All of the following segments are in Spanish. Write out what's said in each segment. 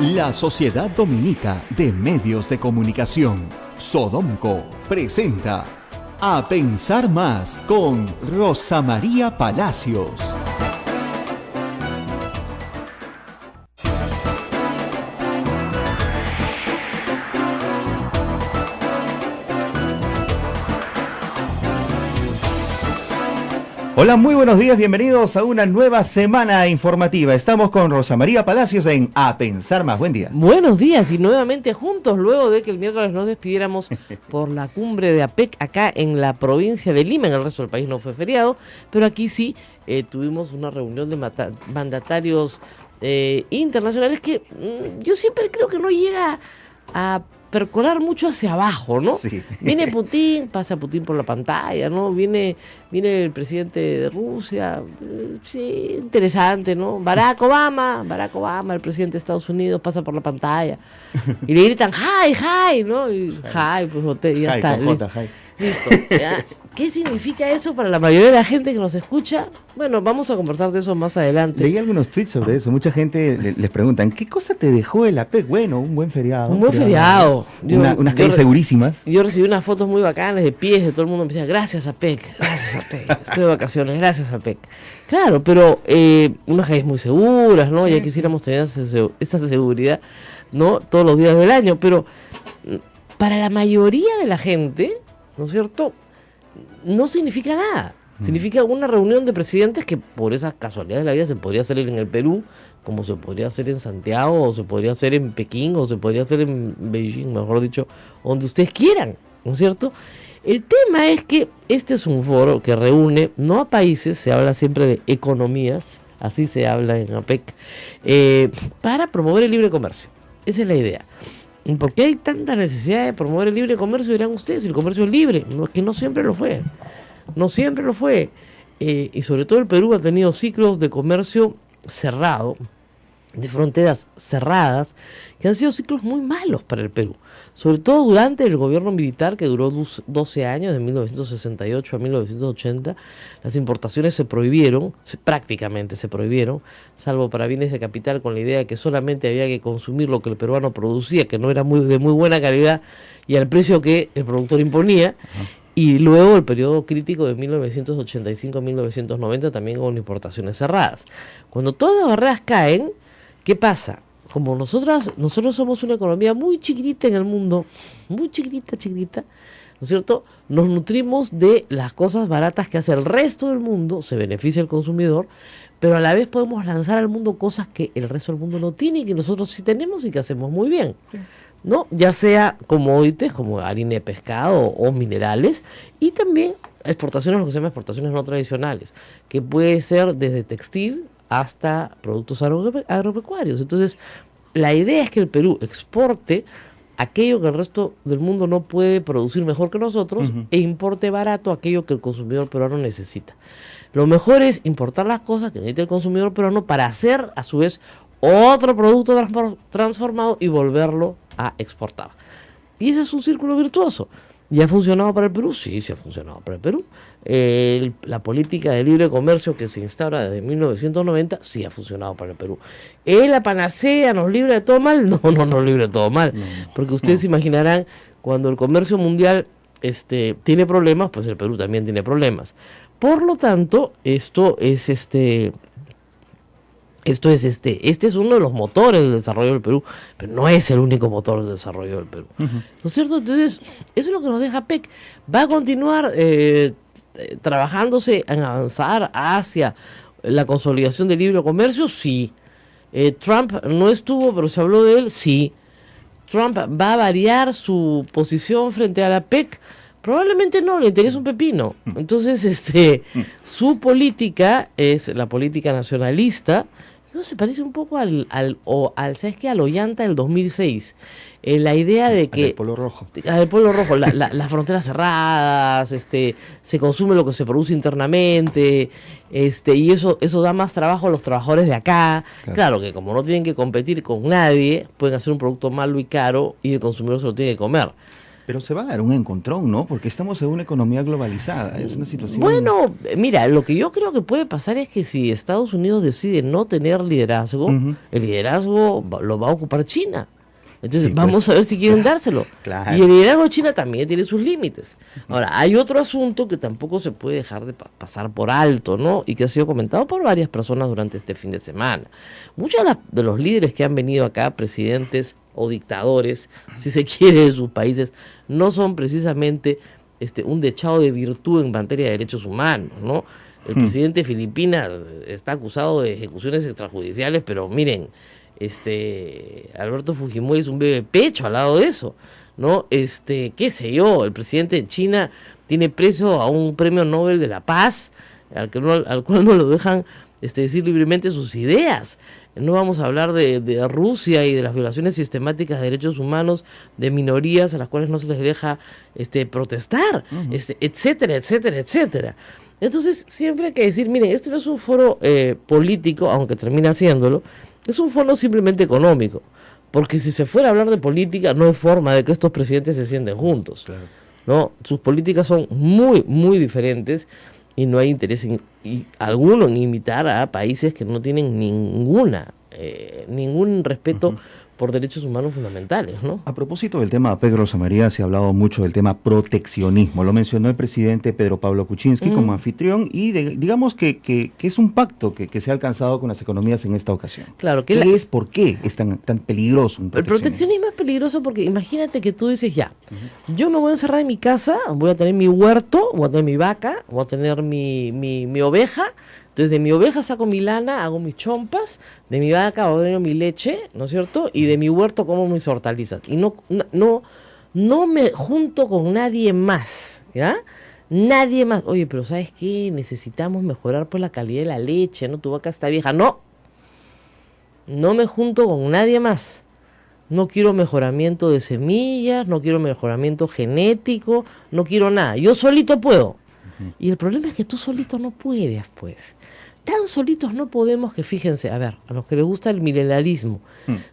La Sociedad Dominica de Medios de Comunicación, Sodomco, presenta A Pensar Más con Rosa María Palacios. Hola, muy buenos días, bienvenidos a una nueva semana informativa. Estamos con Rosa María Palacios en A Pensar Más. Buen día. Buenos días y nuevamente juntos luego de que el miércoles nos despidiéramos por la cumbre de APEC acá en la provincia de Lima. En el resto del país no fue feriado, pero aquí sí tuvimos una reunión de mandatarios internacionales que yo siempre creo que no llega a percolar mucho hacia abajo, ¿no? Sí. Viene Putin, pasa Putin por la pantalla, ¿no? Viene el presidente de Rusia, sí, interesante, ¿no? Barack Obama, el presidente de Estados Unidos, pasa por la pantalla y le gritan hi, ¿no? Y hi, pues ya está. Listo. ¿Ya? ¿Qué significa eso para la mayoría de la gente que nos escucha? Bueno, vamos a conversar de eso más adelante. Leí algunos tweets sobre eso. Mucha gente les preguntan, ¿qué cosa te dejó el APEC? Bueno, un buen feriado. Un buen feriado. Unas calles segurísimas. Yo recibí unas fotos muy bacanas de pies de todo el mundo. Me decía, gracias APEC. Estoy de vacaciones, gracias APEC. Claro, pero unas calles muy seguras, ¿no? Ya quisiéramos tener esta seguridad, ¿no? Todos los días del año. Pero para la mayoría de la gente, ¿no es cierto?, no significa nada. Significa una reunión de presidentes que por esas casualidades de la vida se podría hacer en el Perú, como se podría hacer en Santiago, o se podría hacer en Pekín, o se podría hacer en Beijing, mejor dicho, donde ustedes quieran, ¿no es cierto? El tema es que este es un foro que reúne, no a países, se habla siempre de economías, así se habla en APEC, para promover el libre comercio. Esa es la idea. ¿Por qué hay tanta necesidad de promover el libre comercio? Dirán ustedes, el comercio es libre, que no siempre lo fue. No siempre lo fue. Y sobre todo el Perú ha tenido ciclos de comercio cerrado, de fronteras cerradas, que han sido ciclos muy malos para el Perú. Sobre todo durante el gobierno militar, que duró 12 años, de 1968 a 1980, las importaciones se prohibieron, prácticamente se prohibieron, salvo para bienes de capital, con la idea de que solamente había que consumir lo que el peruano producía, que no era de muy buena calidad y al precio que el productor imponía. Y luego el periodo crítico de 1985 a 1990 también con importaciones cerradas. Cuando todas las barreras caen, ¿qué pasa? Como nosotros somos una economía muy chiquitita en el mundo, muy chiquitita, ¿no es cierto? Nos nutrimos de las cosas baratas que hace el resto del mundo, se beneficia el consumidor, pero a la vez podemos lanzar al mundo cosas que el resto del mundo no tiene y que nosotros sí tenemos y que hacemos muy bien. Sí. ¿No? Ya sea commodities como harina de pescado o minerales, y también exportaciones, lo que se llama exportaciones no tradicionales, que puede ser desde textil hasta productos agropecuarios. Entonces, la idea es que el Perú exporte aquello que el resto del mundo no puede producir mejor que nosotros, e importe barato aquello que el consumidor peruano necesita. Lo mejor es importar las cosas que necesita el consumidor peruano para hacer, a su vez, otro producto transformado y volverlo a exportar. Y ese es un círculo virtuoso. ¿Y ha funcionado para el Perú? Sí ha funcionado para el Perú. La política de libre comercio que se instaura desde 1990 sí ha funcionado para el Perú. ¿Es la panacea? ¿Nos libra de todo mal? No nos libra de todo mal. Porque ustedes se imaginarán, cuando el comercio mundial tiene problemas, pues el Perú también tiene problemas. Por lo tanto, este es uno de los motores del desarrollo del Perú, pero no es el único motor del desarrollo del Perú. ¿No es cierto? Entonces, eso es lo que nos deja APEC. ¿Va a continuar trabajándose en avanzar hacia la consolidación del libre comercio? Sí. Trump no estuvo, pero se habló de él. Sí. Trump va a variar su posición frente a la APEC. Probablemente no, le interesa un pepino. Entonces, su política es la política nacionalista. No, se parece un poco al ¿sabes qué? Al Ollanta del 2006. La idea de que... Al Polo Rojo. Al Polo Rojo, las fronteras cerradas, se consume lo que se produce internamente, y eso da más trabajo a los trabajadores de acá. Claro que como no tienen que competir con nadie, pueden hacer un producto malo y caro y el consumidor se lo tiene que comer. Pero se va a dar un encontrón, ¿no? Porque estamos en una economía globalizada, es una situación... Bueno, mira, lo que yo creo que puede pasar es que si Estados Unidos decide no tener liderazgo, el liderazgo lo va a ocupar China. Entonces, Sí, vamos pues, a ver si quieren dárselo. claro. Y el liderazgo de China también tiene sus límites. Ahora, hay otro asunto que tampoco se puede dejar de pasar por alto, ¿no? Y que ha sido comentado por varias personas durante este fin de semana. Muchos de los líderes que han venido acá, presidentes o dictadores, si se quiere, de sus países, no son precisamente un dechado de virtud en materia de derechos humanos, ¿no? El presidente de Filipinas está acusado de ejecuciones extrajudiciales, pero miren, Alberto Fujimori es un bebé pecho al lado de eso, ¿no? Qué sé yo, el presidente de China tiene preso a un premio Nobel de la Paz, al cual no lo dejan decir libremente sus ideas. No vamos a hablar de Rusia y de las violaciones sistemáticas de derechos humanos de minorías a las cuales no se les deja protestar, etcétera, etcétera, etcétera. Entonces, siempre hay que decir, miren, este no es un foro político, aunque termina haciéndolo, es un foro simplemente económico. Porque si se fuera a hablar de política, no hay forma de que estos presidentes se sienten juntos. Claro. ¿No? Sus políticas son muy, muy diferentes y no hay interés alguno en imitar a países que no tienen ningún respeto por derechos humanos fundamentales, ¿no? A propósito del tema APEC, Rosa María, se ha hablado mucho del tema proteccionismo. Lo mencionó el presidente Pedro Pablo Kuczynski como anfitrión y digamos que es un pacto que se ha alcanzado con las economías en esta ocasión. Claro, ¿Por qué es tan peligroso un proteccionismo? El proteccionismo es peligroso porque imagínate que tú dices, yo me voy a encerrar en mi casa, voy a tener mi huerto, voy a tener mi vaca, voy a tener mi oveja. Entonces de mi oveja saco mi lana, hago mis chompas, de mi vaca ordeno mi leche, ¿no es cierto? Y de mi huerto como mis hortalizas. Y no me junto con nadie más, ¿ya? Nadie más. Oye, pero ¿sabes qué? Necesitamos mejorar pues la calidad de la leche, ¿no? Tu vaca está vieja. No me junto con nadie más. No quiero mejoramiento de semillas, no quiero mejoramiento genético, no quiero nada. Yo solito puedo. Y el problema es que tú solito no puedes, pues. Tan solitos no podemos que, fíjense, a ver, a los que les gusta el milenarismo,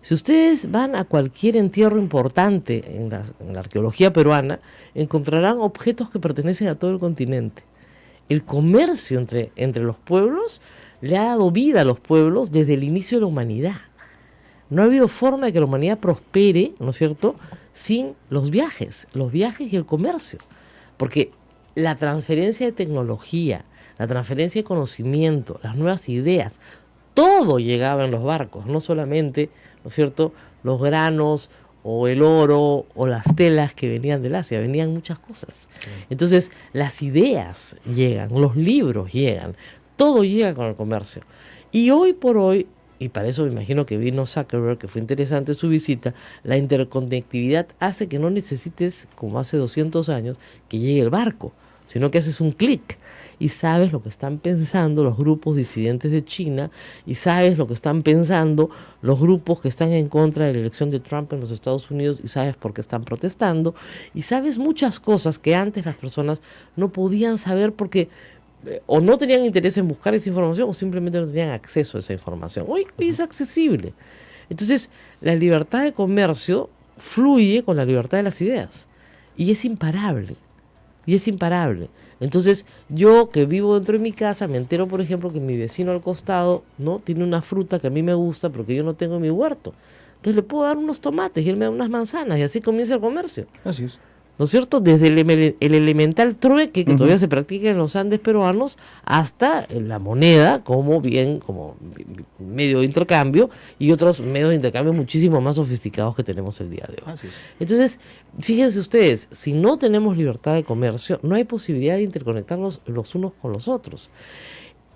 si ustedes van a cualquier entierro importante en la arqueología peruana, encontrarán objetos que pertenecen a todo el continente. El comercio entre los pueblos le ha dado vida a los pueblos desde el inicio de la humanidad. No ha habido forma de que la humanidad prospere, ¿no es cierto?, sin los viajes y el comercio. Porque la transferencia de tecnología, la transferencia de conocimiento, las nuevas ideas, todo llegaba en los barcos, no solamente, ¿no es cierto?, los granos o el oro o las telas que venían del Asia, venían muchas cosas. Entonces, las ideas llegan, los libros llegan, todo llega con el comercio. Y hoy por hoy, y para eso me imagino que vino Zuckerberg, que fue interesante su visita, la interconectividad hace que no necesites, como hace 200 años, que llegue el barco, sino que haces un clic y sabes lo que están pensando los grupos disidentes de China y sabes lo que están pensando los grupos que están en contra de la elección de Trump en los Estados Unidos y sabes por qué están protestando y sabes muchas cosas que antes las personas no podían saber porque o no tenían interés en buscar esa información o simplemente no tenían acceso a esa información. Hoy es accesible. Entonces, la libertad de comercio fluye con la libertad de las ideas y es imparable. Entonces, yo que vivo dentro de mi casa, me entero, por ejemplo, que mi vecino al costado, ¿no?, tiene una fruta que a mí me gusta, pero que yo no tengo en mi huerto. Entonces le puedo dar unos tomates y él me da unas manzanas y así comienza el comercio. Así es. ¿No es cierto? Desde el elemental trueque que todavía se practica en los Andes peruanos hasta la moneda como medio de intercambio y otros medios de intercambio muchísimo más sofisticados que tenemos el día de hoy. Entonces, fíjense ustedes, si no tenemos libertad de comercio, no hay posibilidad de interconectarnos los unos con los otros.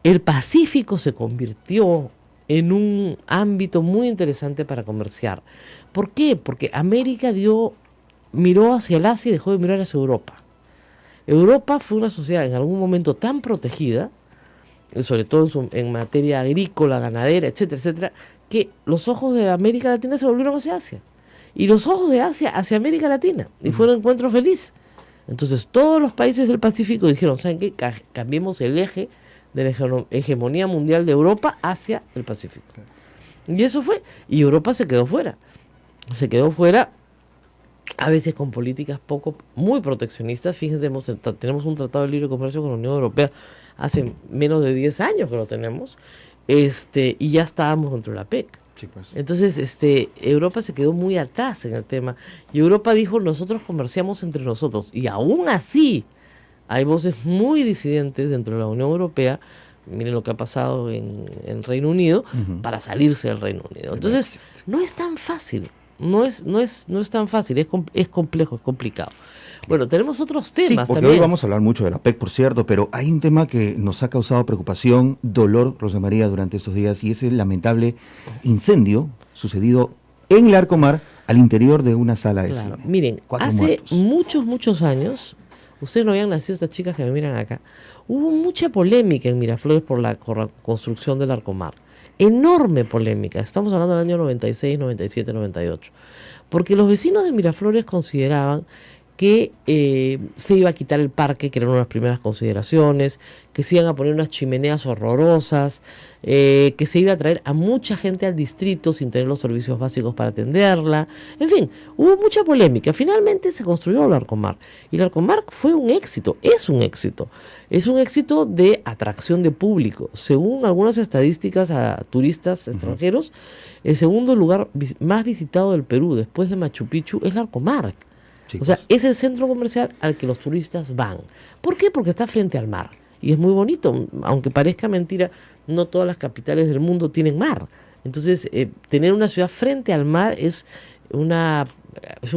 El Pacífico se convirtió en un ámbito muy interesante para comerciar. ¿Por qué? Porque América miró hacia el Asia y dejó de mirar hacia Europa. Europa fue una sociedad en algún momento tan protegida, sobre todo en materia agrícola, ganadera, etcétera, etcétera, que los ojos de América Latina se volvieron hacia Asia. Y los ojos de Asia hacia América Latina. Y fue un encuentro feliz. Entonces todos los países del Pacífico dijeron, ¿saben qué? Cambiemos el eje de la hegemonía mundial de Europa hacia el Pacífico. Y eso fue. Y Europa se quedó fuera. a veces con políticas muy proteccionistas. Fíjense, tenemos un tratado de libre comercio con la Unión Europea hace menos de 10 años que lo tenemos, y ya estábamos dentro de la PEC. Sí, pues. Entonces, Europa se quedó muy atrás en el tema, y Europa dijo, nosotros comerciamos entre nosotros, y aún así hay voces muy disidentes dentro de la Unión Europea. Miren lo que ha pasado en Reino Unido, para salirse del Reino Unido. Entonces, no es tan fácil. No es tan fácil, es complejo, es complicado. Bueno, tenemos otros temas porque también. Hoy vamos a hablar mucho de la PEC, por cierto, pero hay un tema que nos ha causado preocupación, dolor, Rosa María, durante estos días, y es el lamentable incendio sucedido en Larcomar, al interior de una sala de cine. Miren, 4 hace muertos. muchos años, ustedes no habían nacido, estas chicas que me miran acá, hubo mucha polémica en Miraflores por la construcción del Larcomar. Enorme polémica, estamos hablando del año 96, 97, 98, porque los vecinos de Miraflores consideraban que se iba a quitar el parque, que eran unas primeras consideraciones, que se iban a poner unas chimeneas horrorosas, que se iba a traer a mucha gente al distrito sin tener los servicios básicos para atenderla. En fin, hubo mucha polémica. Finalmente se construyó el Larcomar, y el Larcomar fue un éxito, es un éxito de atracción de público. Según algunas estadísticas a turistas extranjeros, el segundo lugar más visitado del Perú, después de Machu Picchu, es Larcomar. O sea, es el centro comercial al que los turistas van. ¿Por qué? Porque está frente al mar. Y es muy bonito. Aunque parezca mentira, no todas las capitales del mundo tienen mar. Entonces, tener una ciudad frente al mar es un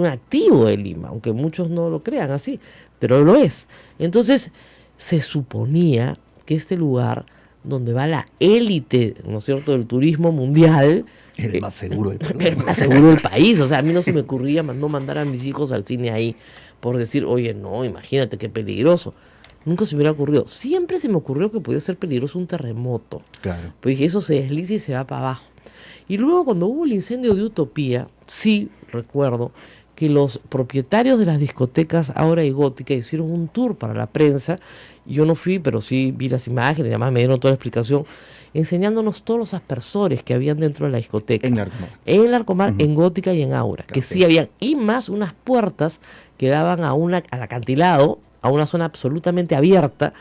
activo de Lima, aunque muchos no lo crean así, pero lo es. Entonces, se suponía que este lugar donde va la élite, ¿no es cierto?, del turismo mundial, El más seguro del Perú. el más seguro del país. O sea, a mí no se me ocurría no mandar a mis hijos al cine ahí por decir, oye, no, imagínate qué peligroso. Nunca se me hubiera ocurrido. Siempre se me ocurrió que podía ser peligroso un terremoto. Claro. Pues dije, eso se desliza y se va para abajo. Y luego, cuando hubo el incendio de Utopía, sí recuerdo que los propietarios de las discotecas Aura y Gótica hicieron un tour para la prensa. Yo no fui, pero sí vi las imágenes, además me dieron toda la explicación, enseñándonos todos los aspersores que habían dentro de la discoteca. En Larcomar. En Larcomar, en Gótica y en Aura, que sí habían, y más unas puertas que daban al acantilado, a una zona absolutamente abierta,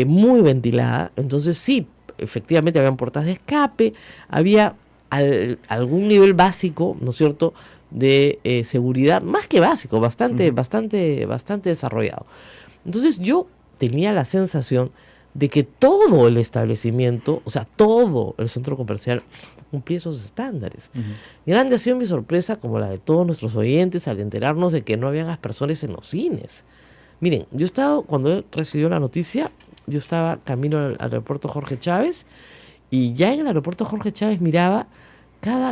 muy ventilada. Entonces sí, efectivamente habían puertas de escape, había algún nivel básico, ¿no es cierto?, de seguridad, más que básico, bastante desarrollado. Entonces yo tenía la sensación de que todo el establecimiento, o sea, todo el centro comercial cumplía esos estándares. Grande ha sido mi sorpresa, como la de todos nuestros oyentes, al enterarnos de que no habían aspersores en los cines. Miren, cuando él recibió la noticia, yo estaba camino al aeropuerto Jorge Chávez, y ya en el aeropuerto Jorge Chávez miraba,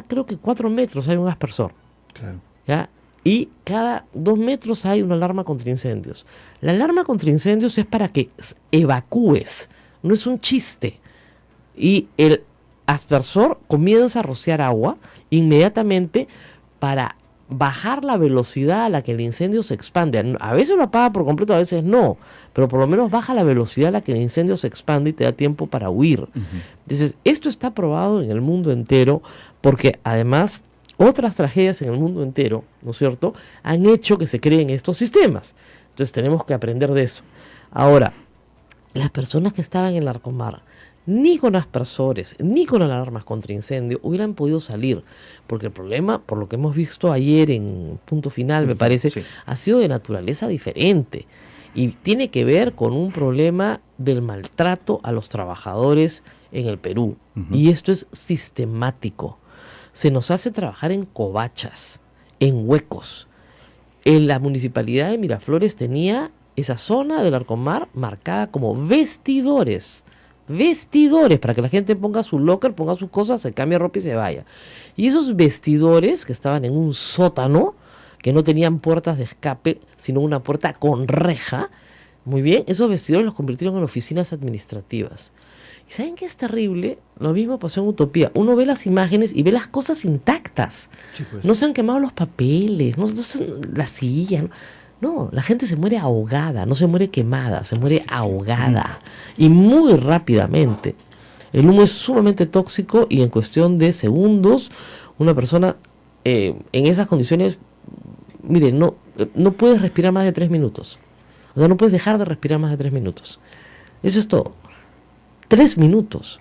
creo que 4 metros hay un aspersor. Claro. ¿Ya? Y cada 2 metros hay una alarma contra incendios. La alarma contra incendios es para que evacúes, no es un chiste. Y el aspersor comienza a rociar agua inmediatamente para bajar la velocidad a la que el incendio se expande. A veces lo apaga por completo, a veces no, pero por lo menos baja la velocidad a la que el incendio se expande y te da tiempo para huir. Entonces, esto está probado en el mundo entero, porque además otras tragedias en el mundo entero, ¿no es cierto?, han hecho que se creen estos sistemas. Entonces tenemos que aprender de eso. Ahora, las personas que estaban en Larcomar, ni con aspersores, ni con alarmas contra incendio, hubieran podido salir. Porque el problema, por lo que hemos visto ayer en Punto Final, me parece, ha sido de naturaleza diferente. Y tiene que ver con un problema del maltrato a los trabajadores en el Perú. Y esto es sistemático. Se nos hace trabajar en covachas, en huecos. La municipalidad de Miraflores tenía esa zona del Larcomar marcada como vestidores. Vestidores, para que la gente ponga su locker, ponga sus cosas, se cambie ropa y se vaya. Y esos vestidores, que estaban en un sótano, que no tenían puertas de escape, sino una puerta con reja, muy bien, esos vestidores los convirtieron en oficinas administrativas. ¿Y saben qué es terrible? Lo mismo pasó en Utopía. Uno ve las imágenes y ve las cosas intactas. Sí, pues. No se han quemado los papeles, no la silla. No, la gente se muere ahogada, no se muere quemada, se muere ahogada. Y muy rápidamente. El humo es sumamente tóxico y en cuestión de segundos, una persona en esas condiciones, miren, no, no puedes respirar más de 3 minutos. O sea, no puedes dejar de respirar más de 3 minutos. Eso es todo. 3 minutos.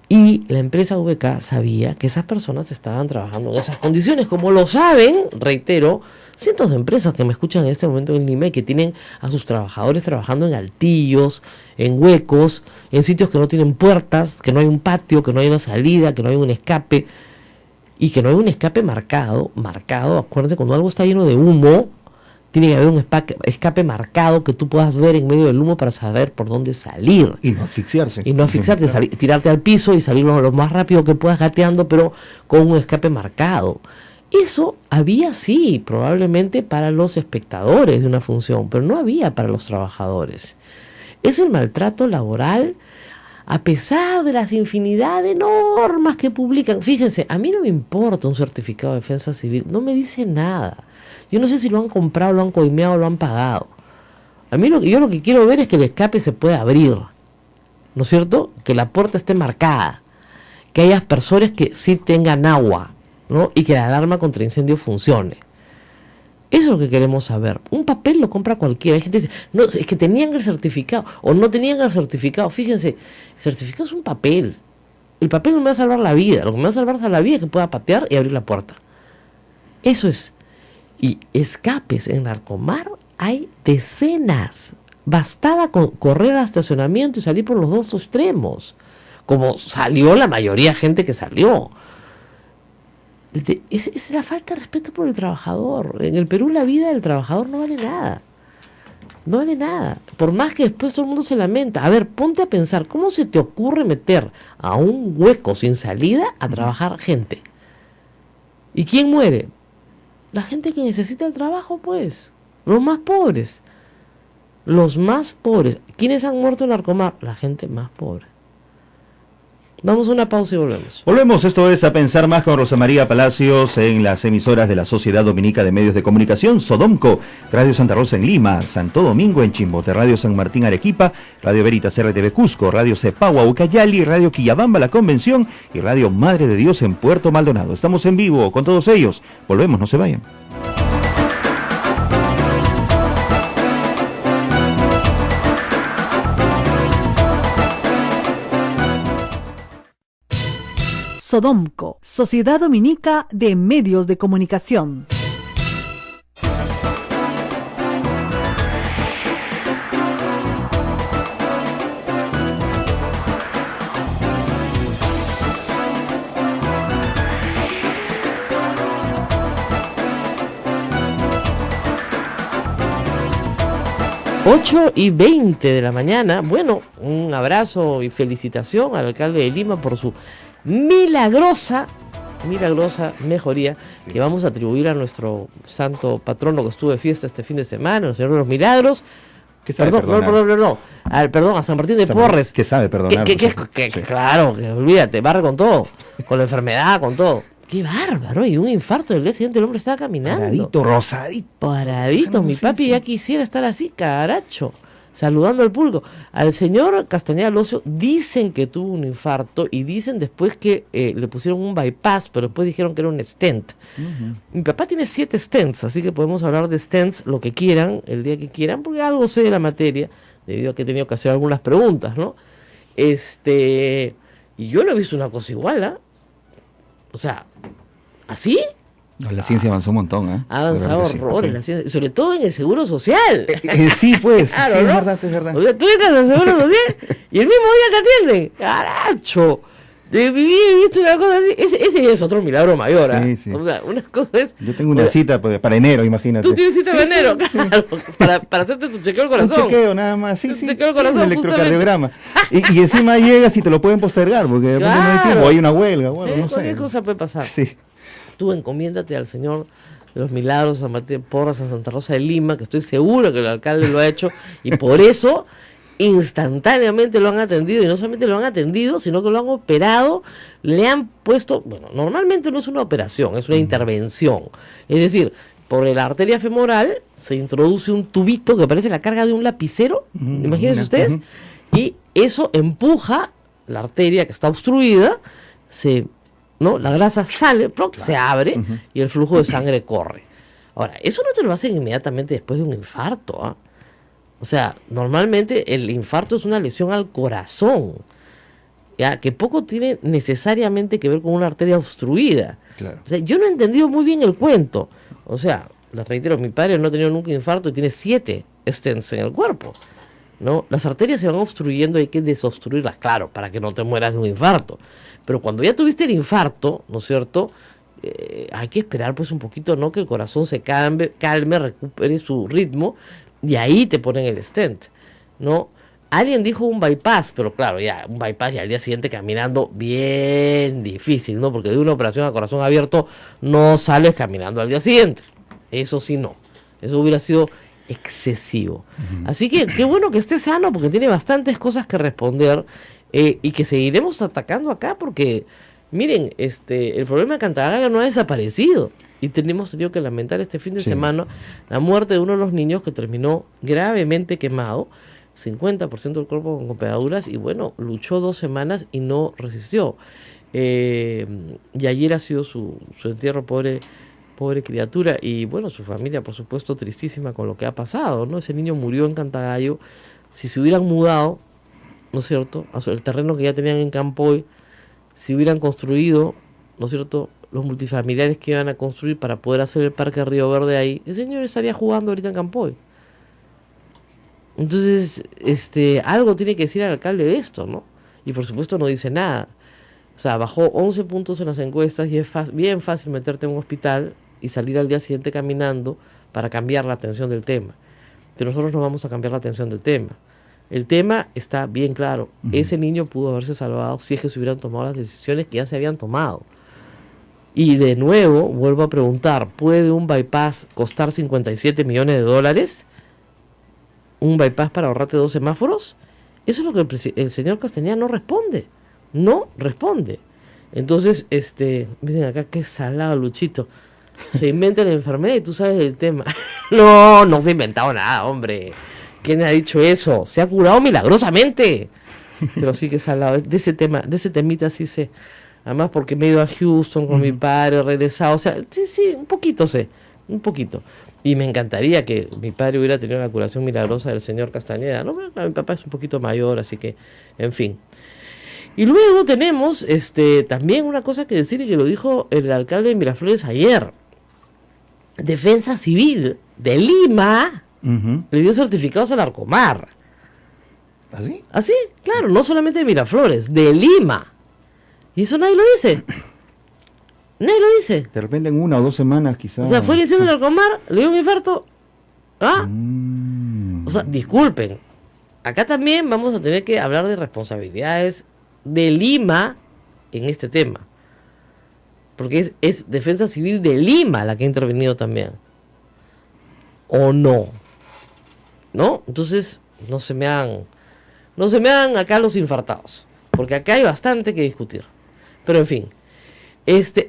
Y la empresa VK sabía que esas personas estaban trabajando en esas condiciones, como lo saben, reitero, cientos de empresas que me escuchan en este momento en Lima y que tienen a sus trabajadores trabajando en altillos, en huecos, en sitios que no tienen puertas, que no hay un patio, que no hay una salida, que no hay un escape, y que no hay un escape marcado, acuérdense, cuando algo está lleno de humo, tiene que haber un escape marcado que tú puedas ver en medio del humo para saber por dónde salir. Y no asfixiarse. Y no asfixiarte, tirarte al piso y salir lo más rápido que puedas gateando, pero con un escape marcado. Eso había, sí, probablemente para los espectadores de una función, pero no había para los trabajadores. Es el maltrato laboral, a pesar de las infinidad de normas que publican. Fíjense, a mí no me importa un certificado de defensa civil, no me dice nada. Yo no sé si lo han comprado, lo han coimeado, lo han pagado. A mí yo lo que quiero ver es que el escape se pueda abrir, ¿no es cierto? Que la puerta esté marcada, que haya aspersores que sí tengan agua, ¿no? Y que la alarma contra incendio funcione. Eso es lo que queremos saber. Un papel lo compra cualquiera. Hay gente que dice, no, es que tenían el certificado o no tenían el certificado. Fíjense, el certificado es un papel. El papel no me va a salvar la vida. Lo que me va a salvar la vida es que pueda patear y abrir la puerta. Eso es. Y escapes en Narcomar hay decenas. Bastaba con correr al estacionamiento y salir por los dos extremos, como salió la mayoría de gente que salió. Es la falta de respeto por el trabajador. En el Perú la vida del trabajador no vale nada. No vale nada. Por más que después todo el mundo se lamenta. A ver, ponte a pensar, ¿cómo se te ocurre meter a un hueco sin salida a trabajar gente? ¿Y quién muere? La gente que necesita el trabajo, pues. Los más pobres. Los más pobres. ¿Quiénes han muerto en Narcomar? La gente más pobre. Damos una pausa y volvemos. Volvemos, esto es A Pensar Más con Rosa María Palacios en las emisoras de la Sociedad Dominica de Medios de Comunicación, Sodomco, Radio Santa Rosa en Lima, Santo Domingo en Chimbote, Radio San Martín Arequipa, Radio Veritas RTV Cusco, Radio Cepagua Ucayali, Radio Quillabamba La Convención y Radio Madre de Dios en Puerto Maldonado. Estamos en vivo con todos ellos. Volvemos, no se vayan. Sodomco, Sociedad Dominica de Medios de Comunicación. Ocho y 20 de la mañana. Bueno, un abrazo y felicitación al alcalde de Lima por su milagrosa mejoría, sí, que vamos a atribuir a nuestro santo patrono que estuvo de fiesta este fin de semana, el Señor de los Milagros. ¿Qué sabe Perdón, a San Martín de Porres. ¿Qué sabe perdonar? Sí. Claro, que olvídate, barre con todo, con la enfermedad, con todo. Qué bárbaro, y un infarto del día siguiente el hombre estaba caminando. Paradito, mi papi ya quisiera estar así, caracho, saludando al público. Al señor Castañeda Locio dicen que tuvo un infarto y dicen después que le pusieron un bypass, pero después dijeron que era un stent. Mi papá tiene 7 stents, así que podemos hablar de stents lo que quieran, el día que quieran, porque algo sé de la materia, debido a que he tenido que hacer algunas preguntas, ¿no? Y yo no he visto una cosa igual, ¿ah? O sea, ¿así? La ciencia avanzó un montón, ¿eh? Ha avanzado horrores, la ciencia, sobre todo en el seguro social. Sí, pues, claro, sí, ¿no? es verdad. O sea, tú entras al seguro social y el mismo día te atienden. ¡Caracho! He visto una cosa así. Ese es otro milagro mayor, ¿eh? Sí. O sea, una cosa es... Yo tengo una cita para enero, imagínate. Tú tienes cita para enero, claro. Para hacerte tu chequeo del corazón. Un chequeo, nada más. Sí, chequeo del corazón, un electrocardiograma. Y encima llegas y te lo pueden postergar, porque de repente no hay tiempo, hay una huelga, bueno, no sé. Cualquier cosa puede pasar. Sí. Tú encomiéndate al Señor de los Milagros, San Martín de Porres, a Santa Rosa de Lima, que estoy seguro que el alcalde lo ha hecho, y por eso instantáneamente lo han atendido, y no solamente lo han atendido, sino que lo han operado, le han puesto, bueno, normalmente no es una operación, es una intervención, es decir, por la arteria femoral se introduce un tubito que parece la carga de un lapicero, imagínense ustedes, y eso empuja la arteria que está obstruida, ¿no? La grasa sale, se abre y el flujo de sangre corre. Ahora, eso no te lo hacen inmediatamente después de un infarto, ¿ah? O sea, normalmente el infarto es una lesión al corazón, ¿ya? Que poco tiene necesariamente que ver con una arteria obstruida. Claro. O sea, yo no he entendido muy bien el cuento. O sea, les reitero, mi padre no ha tenido nunca infarto y tiene 7 stents en el cuerpo, ¿no? Las arterias se van obstruyendo y hay que desobstruirlas, claro, para que no te mueras de un infarto. Pero cuando ya tuviste el infarto, ¿no es cierto? Hay que esperar pues un poquito, ¿no? Que el corazón se calme, recupere su ritmo y ahí te ponen el stent, ¿no? Alguien dijo un bypass, pero claro, ya un bypass y al día siguiente caminando bien difícil, ¿no? Porque de una operación a corazón abierto no sales caminando al día siguiente. Eso sí no. Eso hubiera sido excesivo. Así que qué bueno que esté sano porque tiene bastantes cosas que responder y que seguiremos atacando acá porque, miren, el problema de Cantagalo no ha desaparecido. Y hemos tenido que lamentar este fin de semana la muerte de uno de los niños que terminó gravemente quemado, 50% del cuerpo con quemaduras, y bueno, luchó 2 semanas y no resistió. Y ayer ha sido su entierro, pobre criatura, y bueno, su familia, por supuesto, tristísima con lo que ha pasado, ¿no? Ese niño murió en Cantagallo. Si se hubieran mudado, ¿no es cierto?, el terreno que ya tenían en Campoy, si hubieran construido, ¿no es cierto?, los multifamiliares que iban a construir para poder hacer el Parque Río Verde ahí, el señor estaría jugando ahorita en Campoy. Entonces, algo tiene que decir el alcalde de esto, ¿no? Y por supuesto no dice nada. O sea, bajó 11 puntos en las encuestas y es bien fácil meterte en un hospital y salir al día siguiente caminando para cambiar la atención del tema. Pero nosotros no vamos a cambiar la atención del tema. El tema está bien claro. Ese niño pudo haberse salvado si es que se hubieran tomado las decisiones que ya se habían tomado. Y de nuevo, vuelvo a preguntar, ¿puede un bypass costar $57 millones? ¿Un bypass para ahorrarte 2 semáforos? Eso es lo que el señor Castañeda no responde. No responde. Entonces, miren acá qué salado Luchito. Se inventa la enfermedad y tú sabes el tema. No se ha inventado nada, hombre. ¿Quién ha dicho eso? Se ha curado milagrosamente. Pero sí que salado. De ese temita sí sé. Además porque me he ido a Houston con mi padre, he regresado. O sea, sí, un poquito sé. Un poquito. Y me encantaría que mi padre hubiera tenido la curación milagrosa del señor Castañeda. No, pero mi papá es un poquito mayor, así que, en fin. Y luego tenemos también una cosa que decir, y que lo dijo el alcalde de Miraflores ayer. Defensa Civil de Lima le dio certificados al Arcomar. ¿Así? Así, claro, no solamente de Miraflores, de Lima. Y eso nadie lo dice. Nadie lo dice. De repente en 1 o 2 semanas quizás. O sea, fue el incendio del Arcomar, le dio un infarto. ¿Ah? O sea, disculpen. Acá también vamos a tener que hablar de responsabilidades de Lima en este tema. Porque es Defensa Civil de Lima la que ha intervenido también. ¿O no? ¿No? Entonces, no se me hagan acá los infartados. Porque acá hay bastante que discutir. Pero en fin.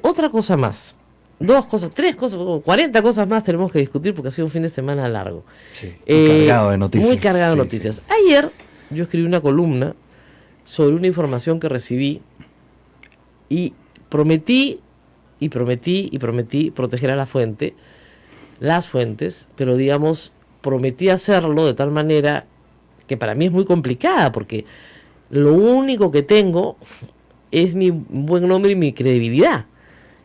Otra cosa más. 2 cosas, 3 cosas, 40 cosas más tenemos que discutir porque ha sido un fin de semana largo. Sí, muy cargado de noticias. Muy cargado de noticias. Ayer yo escribí una columna sobre una información que recibí y prometí proteger a las fuentes, pero digamos, prometí hacerlo de tal manera que para mí es muy complicada porque lo único que tengo es mi buen nombre y mi credibilidad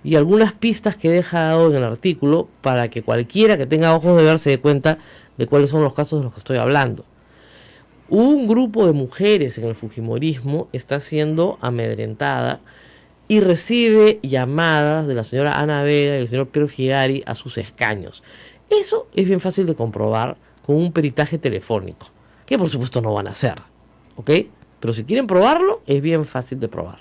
y algunas pistas que he dejado en el artículo para que cualquiera que tenga ojos de ver se dé cuenta de cuáles son los casos de los que estoy hablando. Un grupo de mujeres en el fujimorismo está siendo amedrentada y recibe llamadas de la señora Ana Vega y el señor Piero Figari a sus escaños. Eso es bien fácil de comprobar con un peritaje telefónico, que por supuesto no van a hacer, ¿ok? Pero si quieren probarlo, es bien fácil de probar.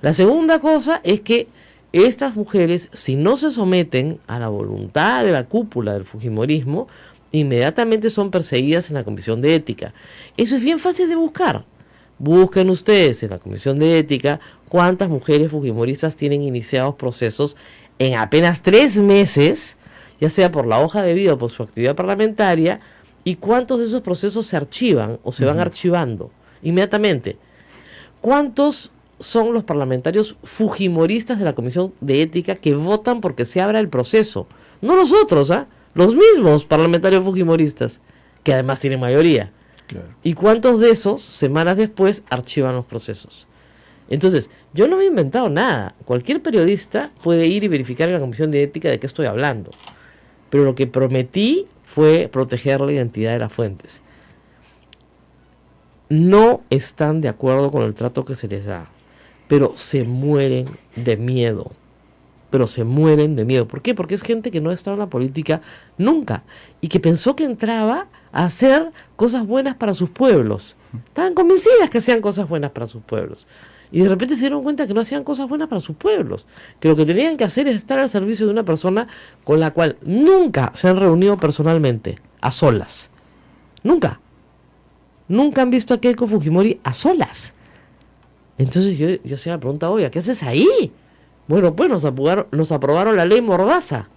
La segunda cosa es que estas mujeres, si no se someten a la voluntad de la cúpula del fujimorismo, inmediatamente son perseguidas en la Comisión de Ética. Eso es bien fácil de buscar. Busquen ustedes en la Comisión de Ética cuántas mujeres fujimoristas tienen iniciados procesos en apenas 3 meses, ya sea por la hoja de vida o por su actividad parlamentaria, y cuántos de esos procesos se archivan o se van archivando inmediatamente. ¿Cuántos son los parlamentarios fujimoristas de la Comisión de Ética que votan porque se abra el proceso. No nosotros, los mismos parlamentarios fujimoristas, que además tienen mayoría. Claro. ¿Y cuántos de esos, semanas después, archivan los procesos? Entonces, yo no me he inventado nada. Cualquier periodista puede ir y verificar en la Comisión de Ética de qué estoy hablando. Pero lo que prometí fue proteger la identidad de las fuentes. No están de acuerdo con el trato que se les da, pero se mueren de miedo. Pero se mueren de miedo. ¿Por qué? Porque es gente que no ha estado en la política nunca y que pensó que entraba a hacer cosas buenas para sus pueblos. Estaban convencidas que hacían cosas buenas para sus pueblos. Y de repente se dieron cuenta que no hacían cosas buenas para sus pueblos. Que lo que tenían que hacer es estar al servicio de una persona con la cual nunca se han reunido personalmente, a solas. Nunca. Nunca han visto a Keiko Fujimori a solas. Entonces yo hacía la pregunta obvia, ¿qué haces ahí? Bueno, pues nos aprobaron la ley Mordaza.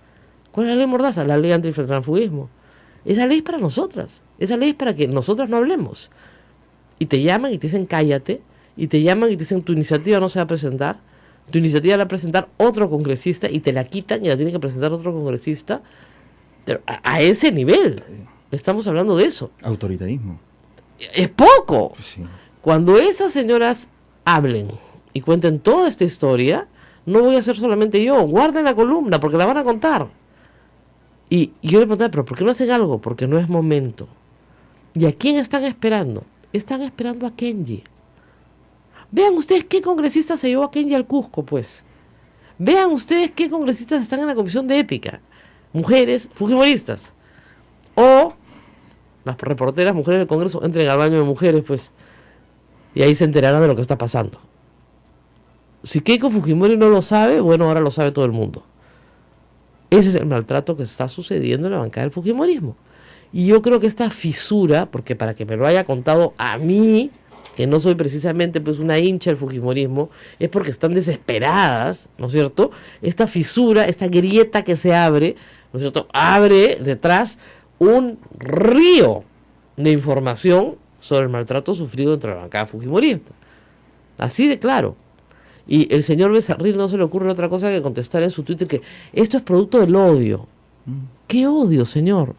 ¿Cuál es la ley Mordaza? La ley antitransfugismo. Esa ley es para nosotras. Esa ley es para que nosotras no hablemos. Y te llaman y te dicen cállate. Y te llaman y te dicen tu iniciativa no se va a presentar. Tu iniciativa la va a presentar otro congresista y te la quitan y la tiene que presentar otro congresista. Pero a ese nivel. Estamos hablando de eso. Autoritarismo. Es poco. Sí. Cuando esas señoras hablen y cuenten toda esta historia, no voy a ser solamente yo. Guarden la columna porque la van a contar. Y yo le pregunté, ¿pero por qué no hacen algo? Porque no es momento. ¿Y a quién están esperando? Están esperando a Kenji. Vean ustedes qué congresistas se llevó a Kenji al Cusco, pues. Vean ustedes qué congresistas están en la Comisión de Ética. Mujeres fujimoristas. O las reporteras mujeres del Congreso entren al baño de mujeres, pues. Y ahí se enterarán de lo que está pasando. Si Keiko Fujimori no lo sabe, bueno, ahora lo sabe todo el mundo. Ese es el maltrato que está sucediendo en la bancada del fujimorismo. Y yo creo que esta fisura, porque para que me lo haya contado a mí, que no soy precisamente pues una hincha del fujimorismo, es porque están desesperadas, ¿no es cierto? Esta fisura, esta grieta que se abre, ¿no es cierto? Abre detrás un río de información sobre el maltrato sufrido entre la bancada fujimorista. Así de claro. Y el señor Becerril no se le ocurre otra cosa que contestar en su Twitter que esto es producto del odio. ¿Qué odio, señor?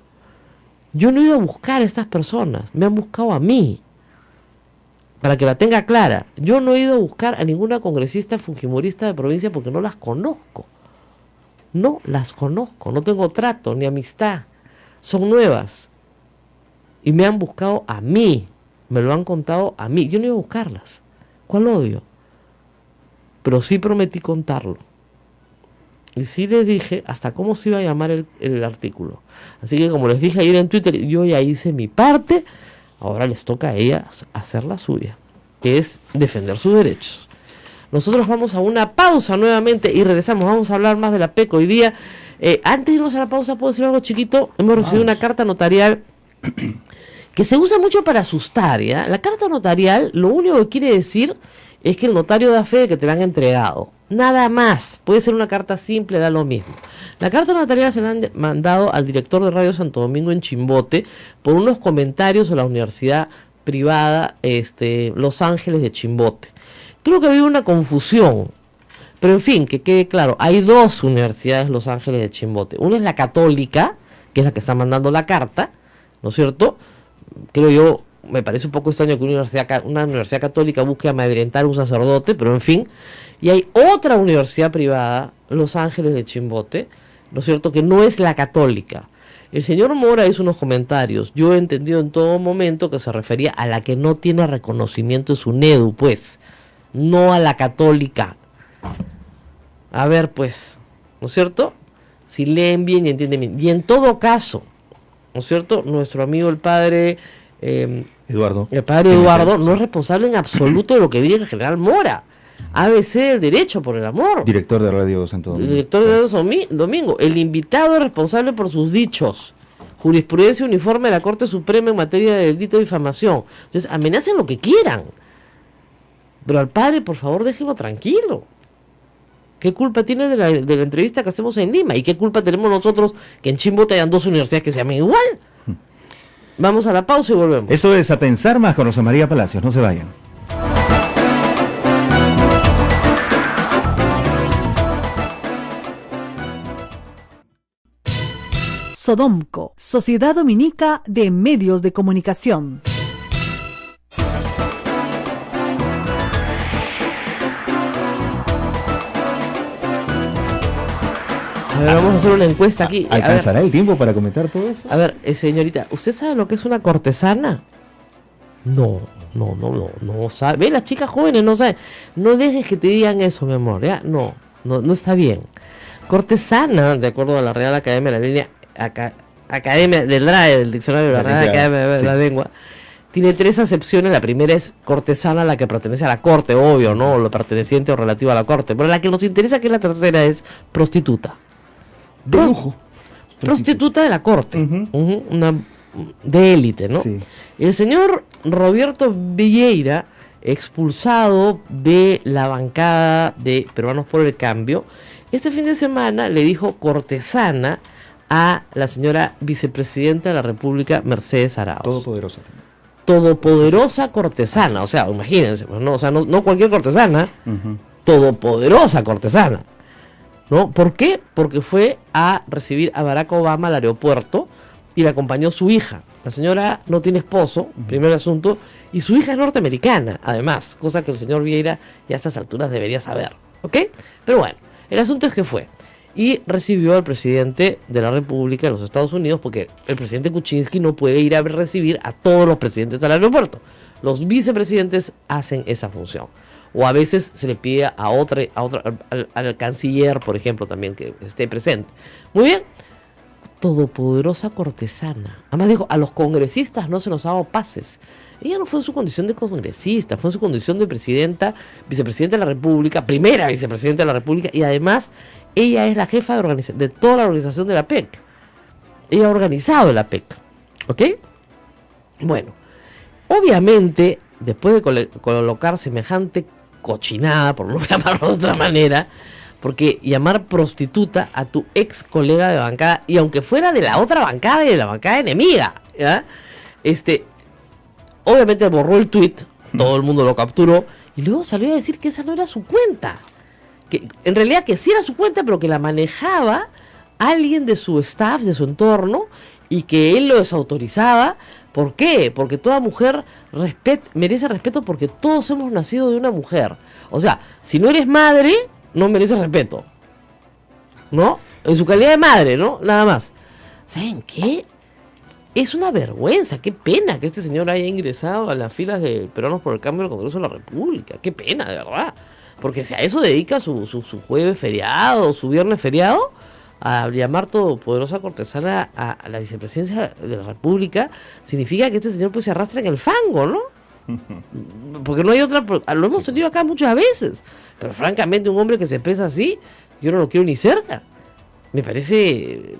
Yo no he ido a buscar a estas personas, me han buscado a mí. Para que la tenga clara, yo no he ido a buscar a ninguna congresista fujimorista de provincia porque no las conozco. No las conozco, no tengo trato ni amistad. Son nuevas. Y me han buscado a mí, me lo han contado a mí. Yo no iba a buscarlas. ¿Cuál odio? Pero sí prometí contarlo. Y sí les dije hasta cómo se iba a llamar el artículo. Así que como les dije ayer en Twitter, yo ya hice mi parte. Ahora les toca a ellas hacer la suya, que es defender sus derechos. Nosotros vamos a una pausa nuevamente y regresamos. Vamos a hablar más de la PEC hoy día. Antes de irnos a la pausa, ¿puedo decir algo chiquito? Hemos recibido una carta notarial que se usa mucho para asustar, ¿ya? La carta notarial lo único que quiere decir es que el notario da fe de que te la han entregado. Nada más. Puede ser una carta simple, da lo mismo. La carta notarial se la han mandado al director de Radio Santo Domingo en Chimbote por unos comentarios a la universidad privada Los Ángeles de Chimbote. Creo que ha habido una confusión. Pero en fin, que quede claro, hay dos universidades Los Ángeles de Chimbote. Una es la católica, que es la que está mandando la carta, ¿no es cierto? Creo yo, me parece un poco extraño que una universidad católica busque amedrentar a un sacerdote, pero en fin. Y hay otra universidad privada, Los Ángeles de Chimbote, ¿no es cierto?, que no es la católica. El señor Mora hizo unos comentarios. Yo he entendido en todo momento que se refería a la que no tiene reconocimiento de SUNEDU, pues, no a la católica. A ver, pues, ¿no es cierto? Si leen bien y entienden bien. Y en todo caso, ¿no es cierto?, nuestro amigo el padre Eduardo. El padre Eduardo no es responsable en absoluto de lo que diga el general Mora. ABC del derecho, por el amor. Director de Radio Santo Domingo. Director de Radio Domingo. El invitado es responsable por sus dichos. Jurisprudencia uniforme de la Corte Suprema en materia de delito de difamación. Entonces, amenacen lo que quieran. Pero al padre, por favor, déjenlo tranquilo. ¿Qué culpa tiene de la entrevista que hacemos en Lima? ¿Y qué culpa tenemos nosotros que en Chimbote hayan dos universidades que se llamen igual? Vamos a la pausa y volvemos. Esto es A Pensar Más con Rosa María Palacios. No se vayan. Sodomco, Sociedad Dominica de Medios de Comunicación. A ver, vamos a hacer una encuesta aquí. ¿Alcanzará el tiempo para comentar todo eso? A ver, señorita, ¿usted sabe lo que es una cortesana? No sabe. Ve, las chicas jóvenes no saben. No dejes que te digan eso, mi amor, ¿ya? No está bien. Cortesana, de acuerdo a la Real Academia de la Línea, Academia del DRAE, del Diccionario de la Real Academia de la Lengua, tiene 3 acepciones. La primera es cortesana, la que pertenece a la corte, obvio, ¿no? Lo perteneciente o relativo a la corte. Pero la que nos interesa, que es la tercera, es prostituta. De lujo. Prostituta de la corte. Una de élite, ¿no? Sí. El señor Roberto Vieira, expulsado de la bancada de Peruanos por el Cambio, este fin de semana le dijo cortesana a la señora vicepresidenta de la República, Mercedes Arauz. Todopoderosa también. Todopoderosa cortesana, o sea, imagínense, pues, ¿no? O sea, no cualquier cortesana, todopoderosa cortesana, ¿no? ¿Por qué? Porque fue a recibir a Barack Obama al aeropuerto y le acompañó su hija. La señora no tiene esposo, primer asunto, y su hija es norteamericana, además, cosa que el señor Vieira ya a estas alturas debería saber, ¿ok? Pero bueno, el asunto es que fue y recibió al presidente de la República de los Estados Unidos, porque el presidente Kuczynski no puede ir a recibir a todos los presidentes al aeropuerto. Los vicepresidentes hacen esa función. O a veces se le pide al canciller, por ejemplo, también que esté presente. Muy bien. Todopoderosa cortesana. Además dijo, a los congresistas no se nos ha dado pases. Ella no fue en su condición de congresista, fue en su condición de vicepresidenta de la República, primera vicepresidenta de la República, y además ella es la jefa de toda la organización de la PEC. Ella ha organizado la PEC. ¿Ok? Bueno, obviamente, después de colocar semejante cochinada, por no llamarlo de otra manera, porque llamar prostituta a tu ex colega de bancada, y aunque fuera de la otra bancada y de la bancada enemiga, ¿ya? Obviamente borró el tweet, todo el mundo lo capturó, y luego salió a decir que esa no era su cuenta. Que en realidad que sí era su cuenta, pero que la manejaba alguien de su staff, de su entorno, y que él lo desautorizaba. ¿Por qué? Porque toda mujer merece respeto, porque todos hemos nacido de una mujer. O sea, si no eres madre, no mereces respeto, ¿no? En su calidad de madre, ¿no? Nada más. ¿Saben qué? Es una vergüenza, qué pena que este señor haya ingresado a las filas de Peruanos por el Cambio del Congreso de la República. Qué pena, de verdad. Porque si a eso dedica su jueves feriado, su viernes feriado, a llamar todopoderosa cortesana a la vicepresidencia de la República, significa que este señor pues se arrastra en el fango, ¿no? Porque no hay otra, lo hemos tenido acá muchas veces, pero francamente un hombre que se expresa así, yo no lo quiero ni cerca. Me parece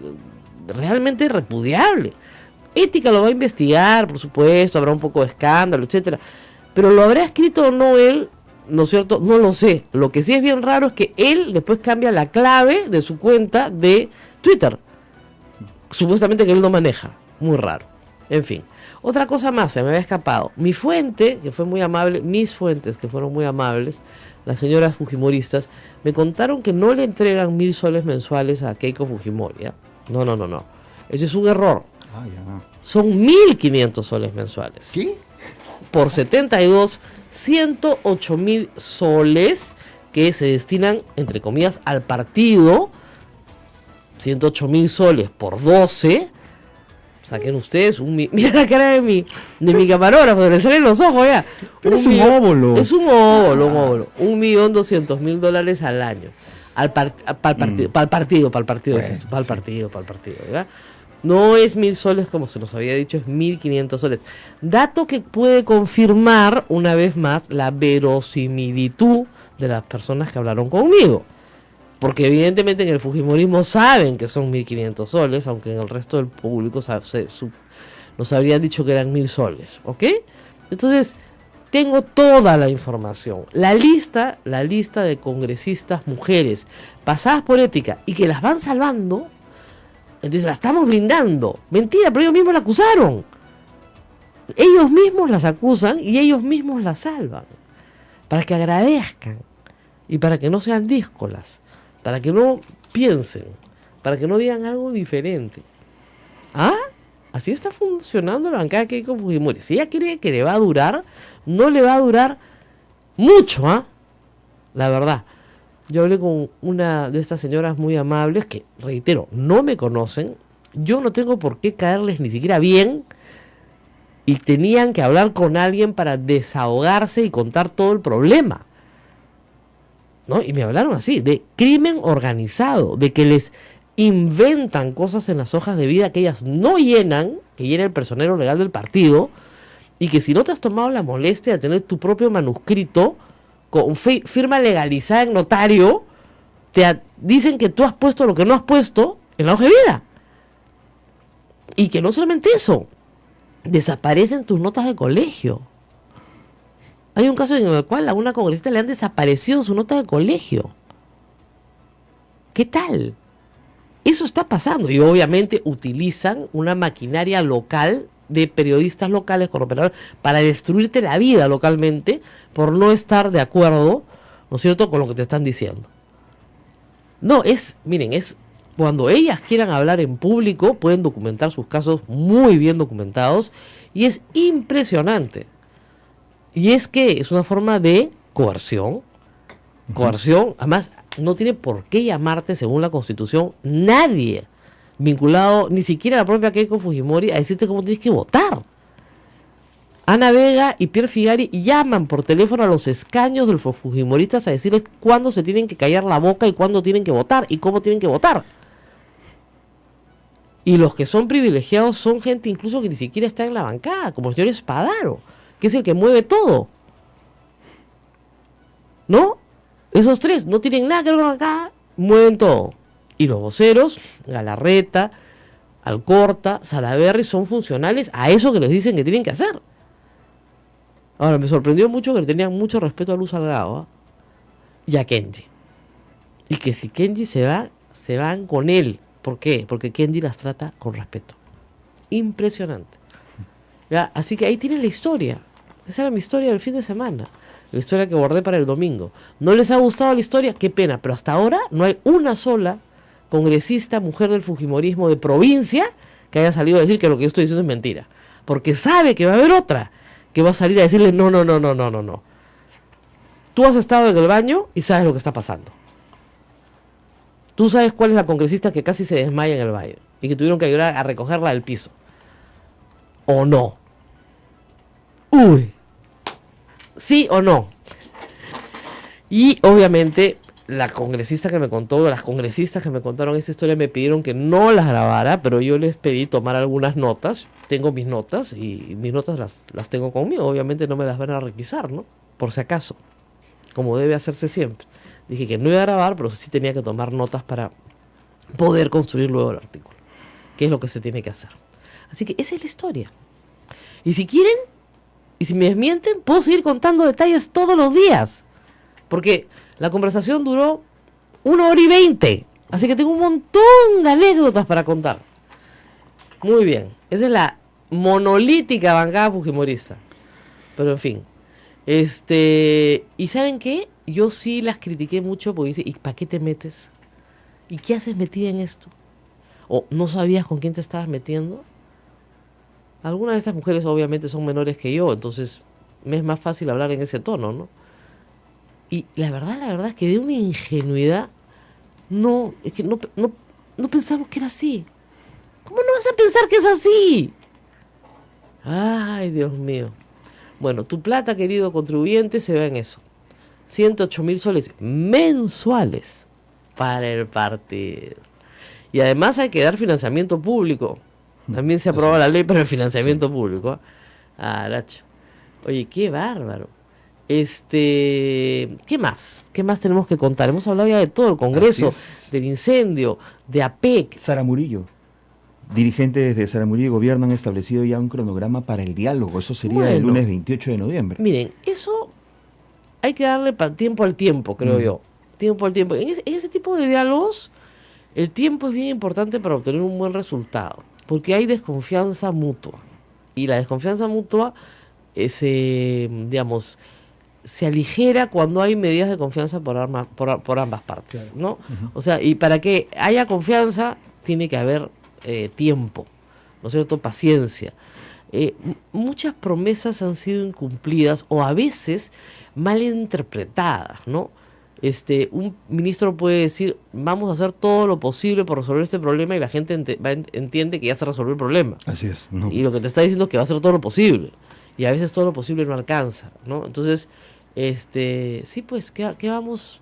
realmente repudiable. Ética lo va a investigar, por supuesto, habrá un poco de escándalo, etcétera, pero lo habrá escrito o no él, ¿no es cierto? No lo sé. Lo que sí es bien raro es que él después cambia la clave de su cuenta de Twitter, supuestamente que él no maneja. Muy raro. En fin. Otra cosa más, se me había escapado. Mi fuente, que fue muy amable, mis fuentes, que fueron muy amables, las señoras fujimoristas, me contaron que no le entregan 1,000 soles mensuales a Keiko Fujimori, ¿eh? No. Ese es un error. Son 1,500 soles mensuales. ¿Qué? Por 72, 108,000 soles que se destinan, entre comillas, al partido. 108,000 soles por 12. Saquen ustedes mira la cara de mi camarógrafo, le salen los ojos ya. Pero es un óvulo. Es un óvulo. $1,200,000 al año. Para el partido, es esto, para el partido, ¿verdad? No es 1,000 soles como se nos había dicho, es 1,500 soles. Dato que puede confirmar una vez más la verosimilitud de las personas que hablaron conmigo. Porque evidentemente en el fujimorismo saben que son 1,500 soles, aunque en el resto del público nos habrían dicho que eran 1,000 soles, ¿ok? Entonces, tengo toda la información. La lista de congresistas mujeres pasadas por ética y que las van salvando, entonces la estamos blindando. Mentira, pero ellos mismos la acusaron. Ellos mismos las acusan y ellos mismos la salvan. Para que agradezcan y para que no sean díscolas. Para que no piensen, para que no digan algo diferente. Así está funcionando la bancada de Keiko Fujimori. Si ella cree que le va a durar, no le va a durar mucho, ¿ah? La verdad. Yo hablé con una de estas señoras muy amables que, reitero, no me conocen. Yo no tengo por qué caerles ni siquiera bien. Y tenían que hablar con alguien para desahogarse y contar todo el problema, ¿no? Y me hablaron así, de crimen organizado, de que les inventan cosas en las hojas de vida que ellas no llenan, que llena el personero legal del partido, y que si no te has tomado la molestia de tener tu propio manuscrito con firma legalizada en notario, dicen que tú has puesto lo que no has puesto en la hoja de vida. Y que no solamente eso, desaparecen tus notas de colegio. Hay un caso en el cual a una congresista le han desaparecido su nota de colegio. ¿Qué tal? Eso está pasando. Y obviamente utilizan una maquinaria local de periodistas locales con operadores para destruirte la vida localmente por no estar de acuerdo, ¿no es cierto?, con lo que te están diciendo. No, miren, cuando ellas quieran hablar en público, pueden documentar sus casos muy bien documentados y es impresionante. Y es que es una forma de coerción. Coerción, además, no tiene por qué llamarte, según la Constitución, nadie vinculado, ni siquiera la propia Keiko Fujimori, a decirte cómo tienes que votar. Ana Vega y Pierre Figari llaman por teléfono a los escaños de los fujimoristas a decirles cuándo se tienen que callar la boca y cuándo tienen que votar y cómo tienen que votar. Y los que son privilegiados son gente incluso que ni siquiera está en la bancada, como el señor Espadaro, que es el que mueve todo. ¿No? Esos tres no tienen nada que ver con la bancada, mueven todo. Y los voceros, Galarreta, Alcorta, Salaverry, son funcionales a eso que les dicen que tienen que hacer. Ahora, me sorprendió mucho que le tenían mucho respeto a Luz Salgado, ¿eh? Y a Kenji. Y que si Kenji se va, se van con él. ¿Por qué? Porque Kenji las trata con respeto. Impresionante. ¿Ya? Así que ahí tienen la historia. Esa era mi historia del fin de semana. La historia que guardé para el domingo. ¿No les ha gustado la historia? Qué pena. Pero hasta ahora no hay una sola congresista mujer del fujimorismo de provincia que haya salido a decir que lo que yo estoy diciendo es mentira. Porque sabe que va a haber otra que va a salir a decirle no. Tú has estado en el baño y sabes lo que está pasando. Tú sabes cuál es la congresista que casi se desmaya en el baño y que tuvieron que ayudar a recogerla del piso. ¿O no? Uy. ¿Sí o no? Y obviamente la congresista que me contó, las congresistas que me contaron esa historia me pidieron que no las grabara, pero yo les pedí tomar algunas notas. Tengo mis notas y mis notas las tengo conmigo. Obviamente no me las van a requisar, ¿no? Por si acaso, como debe hacerse siempre. Dije que no iba a grabar, pero sí tenía que tomar notas para poder construir luego el artículo, que es lo que se tiene que hacer. Así que esa es la historia. Y si quieren, y si me desmienten, puedo seguir contando detalles todos los días, porque la conversación duró 1 hora y 20, así que tengo un montón de anécdotas para contar. Muy bien, esa es la monolítica bancada fujimorista. Pero en fin, ¿y saben qué? Yo sí las critiqué mucho porque dice, ¿y para qué te metes? ¿Y qué haces metida en esto? ¿O no sabías con quién te estabas metiendo? Algunas de estas mujeres obviamente son menores que yo, entonces me es más fácil hablar en ese tono, ¿no? Y la verdad es que de una ingenuidad, es que no pensamos que era así. ¿Cómo no vas a pensar que es así? Ay, Dios mío. Bueno, tu plata, querido contribuyente, se va en eso. 108.000 soles mensuales para el partido. Y además hay que dar financiamiento público. También se aprobó la ley para el financiamiento público. Aracho. Oye, qué bárbaro. ¿Qué más? ¿Qué más tenemos que contar? Hemos hablado ya de todo, el Congreso, del incendio, de APEC. Sara Murillo. Dirigentes de Sara Murillo y Gobierno han establecido ya un cronograma para el diálogo. Eso sería el lunes 28 de noviembre. Miren, eso hay que darle tiempo al tiempo, creo yo. Tiempo al tiempo. En ese tipo de diálogos, el tiempo es bien importante para obtener un buen resultado, porque hay desconfianza mutua. Y la desconfianza mutua se aligera cuando hay medidas de confianza por ambas partes, ¿no? O sea, y para que haya confianza tiene que haber tiempo, ¿no es cierto? Paciencia. Muchas promesas han sido incumplidas o a veces mal interpretadas, ¿no? Un ministro puede decir, vamos a hacer todo lo posible por resolver este problema, y la gente entiende que ya se resolvió el problema. Así es. No. Y lo que te está diciendo es que va a hacer todo lo posible. Y a veces todo lo posible no alcanza, ¿no? Entonces, sí, pues, ¿qué vamos?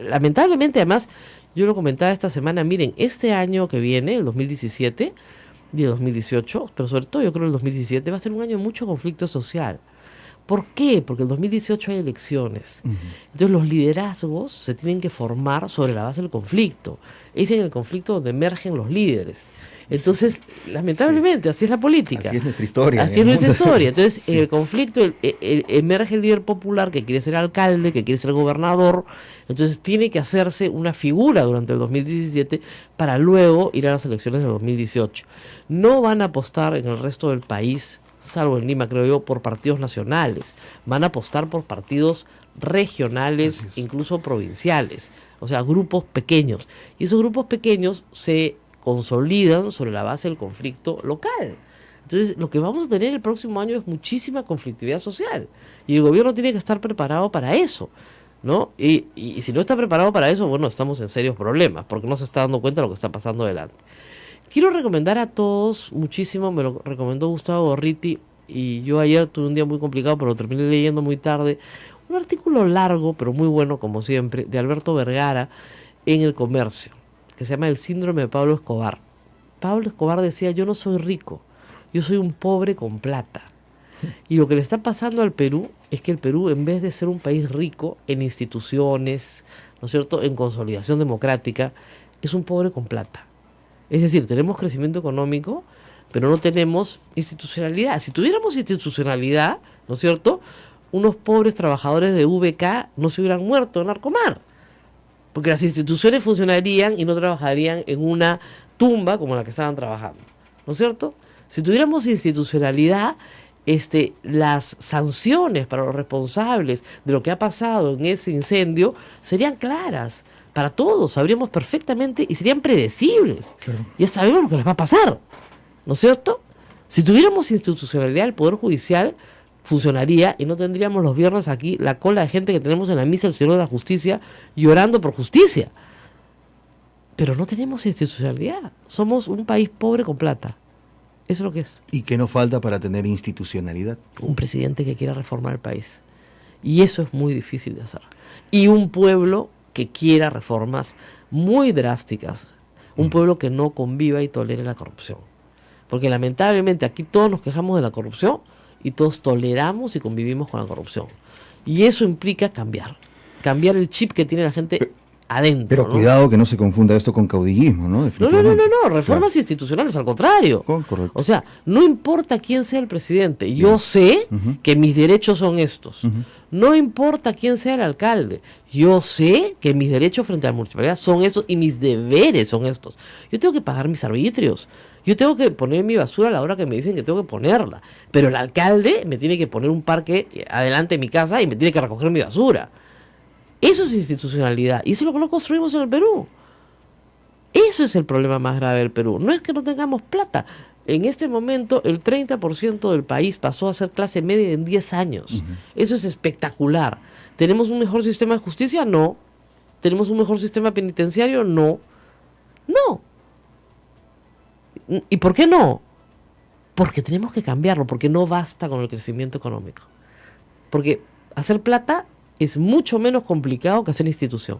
Lamentablemente, además, yo lo comentaba esta semana, miren, este año que viene, el 2017 y el 2018, pero sobre todo yo creo el 2017, va a ser un año de mucho conflicto social. ¿Por qué? Porque en 2018 hay elecciones. Entonces los liderazgos se tienen que formar sobre la base del conflicto. Es en el conflicto donde emergen los líderes. Entonces, lamentablemente, así es la política. Así es nuestra historia. Así es nuestra historia. Entonces, en el conflicto emerge el líder popular que quiere ser alcalde, que quiere ser gobernador. Entonces, tiene que hacerse una figura durante el 2017 para luego ir a las elecciones de 2018. No van a apostar en el resto del país, salvo en Lima, creo yo, por partidos nacionales. Van a apostar por partidos regionales, incluso provinciales. O sea, grupos pequeños. Y esos grupos pequeños se consolidan sobre la base del conflicto local. Entonces, lo que vamos a tener el próximo año es muchísima conflictividad social. Y el gobierno tiene que estar preparado para eso, ¿no? Y si no está preparado para eso, bueno, estamos en serios problemas, porque no se está dando cuenta de lo que está pasando adelante. Quiero recomendar a todos muchísimo, me lo recomendó Gustavo Gorriti, y yo ayer tuve un día muy complicado, pero lo terminé leyendo muy tarde, un artículo largo, pero muy bueno, como siempre, de Alberto Vergara en El Comercio, que se llama El síndrome de Pablo Escobar. Pablo Escobar decía, yo no soy rico, yo soy un pobre con plata. Y lo que le está pasando al Perú es que el Perú, en vez de ser un país rico en instituciones, ¿no es cierto?, en consolidación democrática, es un pobre con plata. Es decir, tenemos crecimiento económico, pero no tenemos institucionalidad. Si tuviéramos institucionalidad, ¿no es cierto?, unos pobres trabajadores de VK no se hubieran muerto en Narcomar. Porque las instituciones funcionarían y no trabajarían en una tumba como la que estaban trabajando, ¿no es cierto? Si tuviéramos institucionalidad, las sanciones para los responsables de lo que ha pasado en ese incendio serían claras para todos, sabríamos perfectamente y serían predecibles. Claro. Ya sabemos lo que les va a pasar, ¿no es cierto? Si tuviéramos institucionalidad, el Poder Judicial funcionaría y no tendríamos los viernes aquí la cola de gente que tenemos en la misa del Señor de la Justicia llorando por justicia. Pero no tenemos institucionalidad. Somos un país pobre con plata. Eso es lo que es. ¿Y qué nos falta para tener institucionalidad? Un presidente que quiera reformar el país. Y eso es muy difícil de hacer. Y un pueblo que quiera reformas muy drásticas. Un pueblo que no conviva y tolere la corrupción. Porque lamentablemente aquí todos nos quejamos de la corrupción y todos toleramos y convivimos con la corrupción. Y eso implica cambiar el chip que tiene la gente adentro. Pero ¿no? Cuidado que no se confunda esto con caudillismo, ¿no? No, reformas institucionales, al contrario. Correcto. O sea, no importa quién sea el presidente, yo sé que mis derechos son estos. No importa quién sea el alcalde, yo sé que mis derechos frente a la municipalidad son estos y mis deberes son estos. Yo tengo que pagar mis arbitrios. Yo tengo que poner mi basura a la hora que me dicen que tengo que ponerla. Pero el alcalde me tiene que poner un parque adelante de mi casa y me tiene que recoger mi basura. Eso es institucionalidad. Y eso es lo que no construimos en el Perú. Eso es el problema más grave del Perú. No es que no tengamos plata. En este momento el 30% del país pasó a ser clase media en 10 años. Eso es espectacular. ¿Tenemos un mejor sistema de justicia? No. ¿Tenemos un mejor sistema penitenciario? No. No. ¿Y por qué no? Porque tenemos que cambiarlo, porque no basta con el crecimiento económico. Porque hacer plata es mucho menos complicado que hacer institución.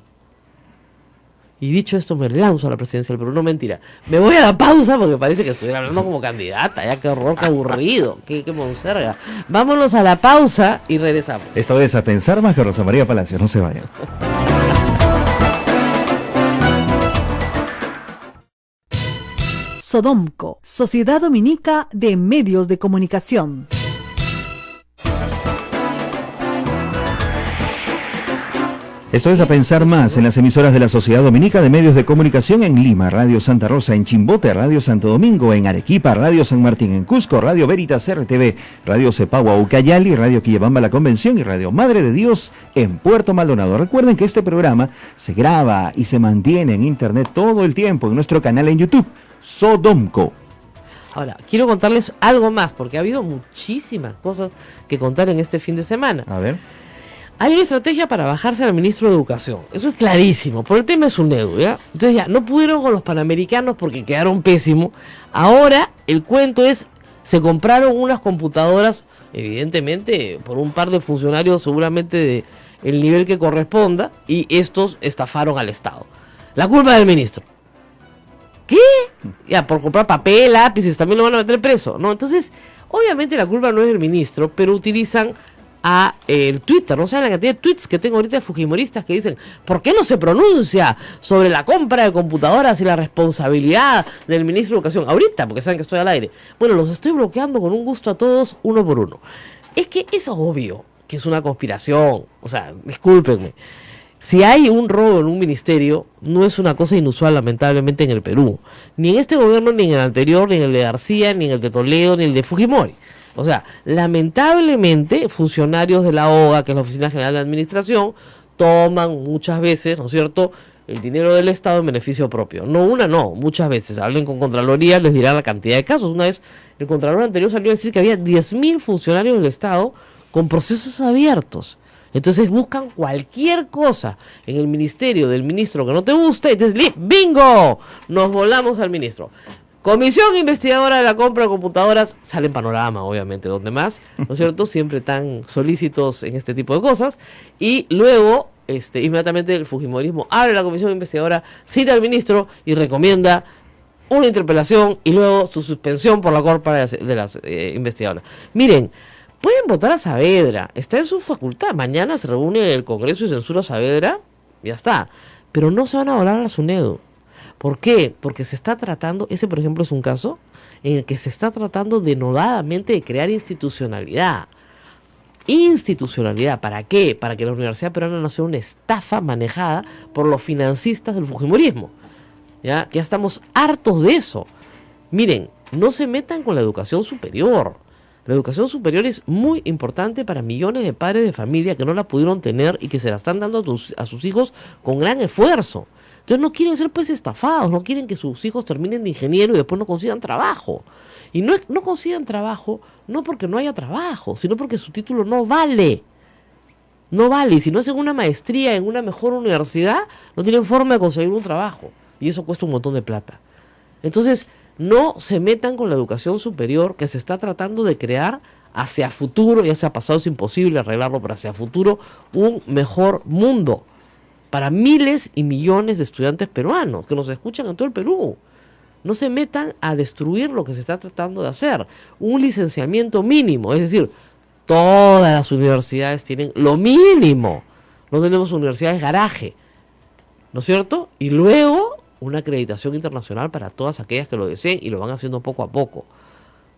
Y dicho esto, me lanzo a la presidencia del Perú. No, mentira. Me voy a la pausa porque parece que estuviera hablando como candidata. Ya, qué horror, qué aburrido, qué monserga. Vámonos a la pausa y regresamos. Esta vez a pensar más que Rosa María Palacios. No se vayan. Sodomco, Sociedad Dominica de Medios de Comunicación. Esto es A Pensar Más en las emisoras de la Sociedad Dominica de Medios de Comunicación en Lima, Radio Santa Rosa en Chimbote, Radio Santo Domingo en Arequipa, Radio San Martín en Cusco, Radio Veritas RTV, Radio Cepagua Ucayali, Radio Quillabamba La Convención y Radio Madre de Dios en Puerto Maldonado. Recuerden que este programa se graba y se mantiene en internet todo el tiempo en nuestro canal en YouTube, Sodomco. Ahora, quiero contarles algo más, porque ha habido muchísimas cosas que contar en este fin de semana. A ver. Hay una estrategia para bajarse al ministro de Educación. Eso es clarísimo. Por el tema es un edu, ¿ya? Entonces ya, no pudieron con los panamericanos porque quedaron pésimos. Ahora el cuento es, se compraron unas computadoras, evidentemente, por un par de funcionarios seguramente de el nivel que corresponda, y estos estafaron al Estado. La culpa del ministro. ¿Qué? Ya, por comprar papel, lápices, también lo van a meter preso, ¿no? Entonces, obviamente la culpa no es del ministro, pero utilizan a el Twitter, no saben la cantidad de tweets que tengo ahorita de fujimoristas que dicen, ¿por qué no se pronuncia sobre la compra de computadoras y la responsabilidad del ministro de Educación? Ahorita, porque saben que estoy al aire. Bueno, los estoy bloqueando con un gusto a todos, uno por uno. Es que es obvio que es una conspiración, o sea, discúlpenme. Si hay un robo en un ministerio, no es una cosa inusual, lamentablemente, en el Perú. Ni en este gobierno, ni en el anterior, ni en el de García, ni en el de Toledo, ni en el de Fujimori. O sea, lamentablemente, funcionarios de la OGA, que es la Oficina General de Administración, toman muchas veces, ¿no es cierto?, el dinero del Estado en beneficio propio. No una, no, muchas veces. Hablen con Contraloría, les dirán la cantidad de casos. Una vez, el Contralor anterior salió a decir que había 10.000 funcionarios del Estado con procesos abiertos. Entonces buscan cualquier cosa en el ministerio del ministro que no te gusta, y entonces, ¡bingo!, nos volamos al ministro. Comisión investigadora de la compra de computadoras, sale en Panorama, obviamente, donde más, ¿no es cierto? Siempre tan solícitos en este tipo de cosas. Y luego, inmediatamente el fujimorismo abre la comisión investigadora, cita al ministro y recomienda una interpelación y luego su suspensión por la compra de las investigadoras. Miren, pueden votar a Saavedra, está en su facultad. Mañana se reúne el Congreso y censura a Saavedra, ya está. Pero no se van a volar a la SUNEDU. ¿Por qué? Porque se está tratando, ese por ejemplo es un caso en el que se está tratando denodadamente de crear institucionalidad. Institucionalidad, ¿para qué? Para que la Universidad Peruana no sea una estafa manejada por los financistas del fujimorismo. Ya estamos hartos de eso. Miren, no se metan con la educación superior. La educación superior es muy importante para millones de padres de familia que no la pudieron tener y que se la están dando a sus hijos con gran esfuerzo. Entonces no quieren ser pues estafados, no quieren que sus hijos terminen de ingeniero y después no consigan trabajo. Y no consigan trabajo no porque no haya trabajo, sino porque su título no vale. No vale. Y si no hacen una maestría en una mejor universidad, no tienen forma de conseguir un trabajo. Y eso cuesta un montón de plata. Entonces, no se metan con la educación superior que se está tratando de crear hacia futuro, ya sea pasado es imposible arreglarlo, pero hacia futuro un mejor mundo para miles y millones de estudiantes peruanos que nos escuchan en todo el Perú. No se metan a destruir lo que se está tratando de hacer. Un licenciamiento mínimo, es decir, todas las universidades tienen lo mínimo. No tenemos universidades garaje, ¿no es cierto? Y luego una acreditación internacional para todas aquellas que lo deseen y lo van haciendo poco a poco,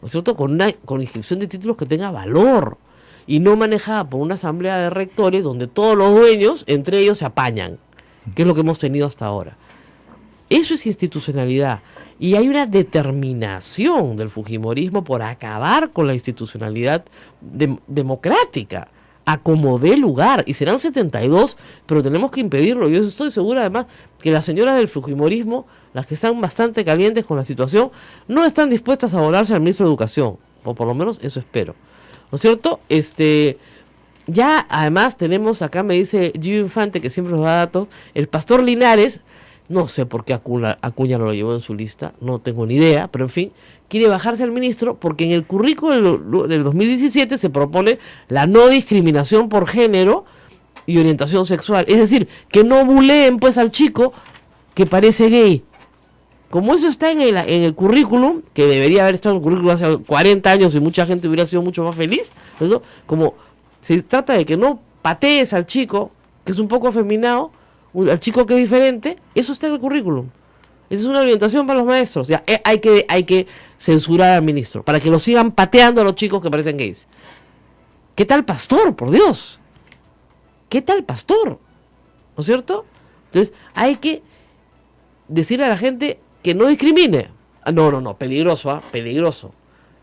¿no es cierto? Con inscripción de títulos que tenga valor y no manejada por una asamblea de rectores donde todos los dueños entre ellos se apañan, que es lo que hemos tenido hasta ahora. Eso es institucionalidad. Y hay una determinación del fujimorismo por acabar con la institucionalidad democrática, a como dé lugar, y serán 72, pero tenemos que impedirlo. Yo estoy segura además que las señoras del fujimorismo, las que están bastante calientes con la situación, no están dispuestas a volarse al ministro de Educación, o por lo menos eso espero, ¿no es cierto? Ya además tenemos, acá me dice Gio Infante, que siempre nos da datos, el pastor Linares, no sé por qué Acuña no lo llevó en su lista, no tengo ni idea, pero en fin, quiere bajarse al ministro porque en el currículo del 2017 se propone la no discriminación por género y orientación sexual. Es decir, que no buleen pues al chico que parece gay. Como eso está en el currículum, que debería haber estado en el currículum hace 40 años y mucha gente hubiera sido mucho más feliz, ¿no? Como se trata de que no patees al chico que es un poco afeminado, al chico que es diferente, eso está en el currículum. Esa es una orientación para los maestros. Ya, hay que censurar al ministro para que lo sigan pateando a los chicos que parecen gays. ¿Qué tal pastor, por Dios? ¿Qué tal pastor? ¿No es cierto? Entonces hay que decirle a la gente que no discrimine. No, peligroso, peligroso.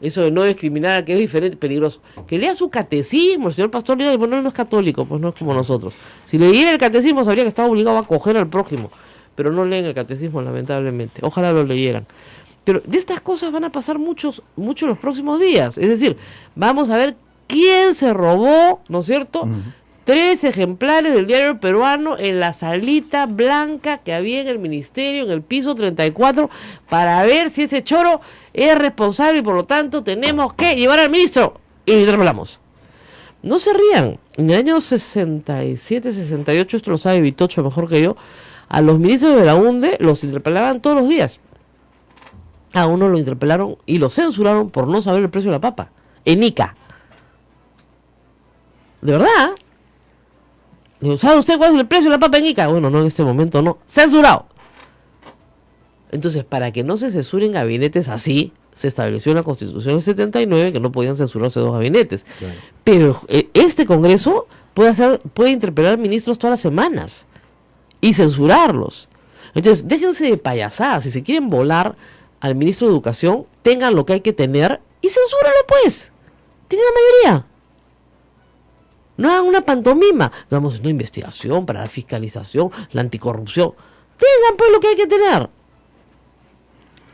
Eso de no discriminar a que es diferente, peligroso. Que lea su catecismo, el señor pastor Linares, bueno, él no es católico, pues no es como nosotros. Si leyera el catecismo sabría que estaba obligado a acoger al prójimo, pero no leen el catecismo, lamentablemente. Ojalá lo leyeran. Pero de estas cosas van a pasar muchos los próximos días. Es decir, vamos a ver quién se robó, ¿no es cierto?, 3 ejemplares del diario peruano en la salita blanca que había en el ministerio, en el piso 34, para ver si ese choro es responsable y por lo tanto tenemos que llevar al ministro. Y lo interpelamos. No se rían. En el año 67, 68, esto lo sabe Vitocho mejor que yo, a los ministros de la UNDE los interpelaban todos los días. A uno lo interpelaron y lo censuraron por no saber el precio de la papa. En Ica. ¿De verdad? Digo, ¿sabe usted cuál es el precio de la papa en Ica? Bueno, no en este momento, no. ¡Censurado! Entonces, para que no se censuren gabinetes así, se estableció en la Constitución del 79 que no podían censurarse 2 gabinetes. Claro. Pero este Congreso puede interpelar ministros todas las semanas y censurarlos. Entonces, déjense de payasadas. Si se quieren volar al ministro de Educación, tengan lo que hay que tener y censúralo, pues. Tienen la mayoría. No hagan una pantomima. Damos una investigación para la fiscalización, la anticorrupción. Tengan pues lo que hay que tener.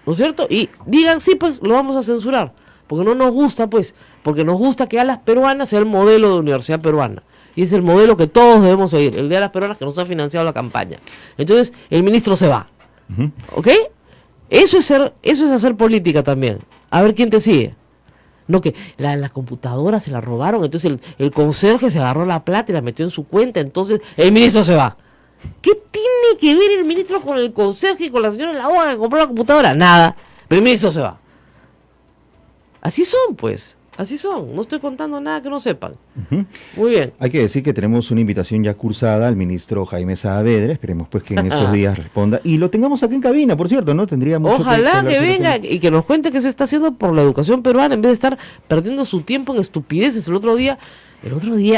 ¿No es cierto? Y digan, sí, pues lo vamos a censurar. Porque no nos gusta, pues. Porque nos gusta que Alas Peruanas sea el modelo de universidad peruana. Y es el modelo que todos debemos seguir. El de Alas Peruanas que nos ha financiado la campaña. Entonces, el ministro se va. ¿Ok? Eso es hacer política también. A ver quién te sigue. No, que la computadora se la robaron, entonces el conserje se agarró la plata y la metió en su cuenta, entonces el ministro se va. ¿Qué tiene que ver el ministro con el conserje y con la señora de la hoja que compró la computadora? Nada, pero el ministro se va. Así son, pues, así son. No estoy contando nada que no sepan. Muy bien. Hay que decir que tenemos una invitación ya cursada al ministro Jaime Saavedra. Esperemos pues que en estos días responda. Y lo tengamos aquí en cabina, por cierto, ¿no? Tendría mucho Ojalá que venga y que nos cuente qué se está haciendo por la educación peruana en vez de estar perdiendo su tiempo en estupideces. El otro día,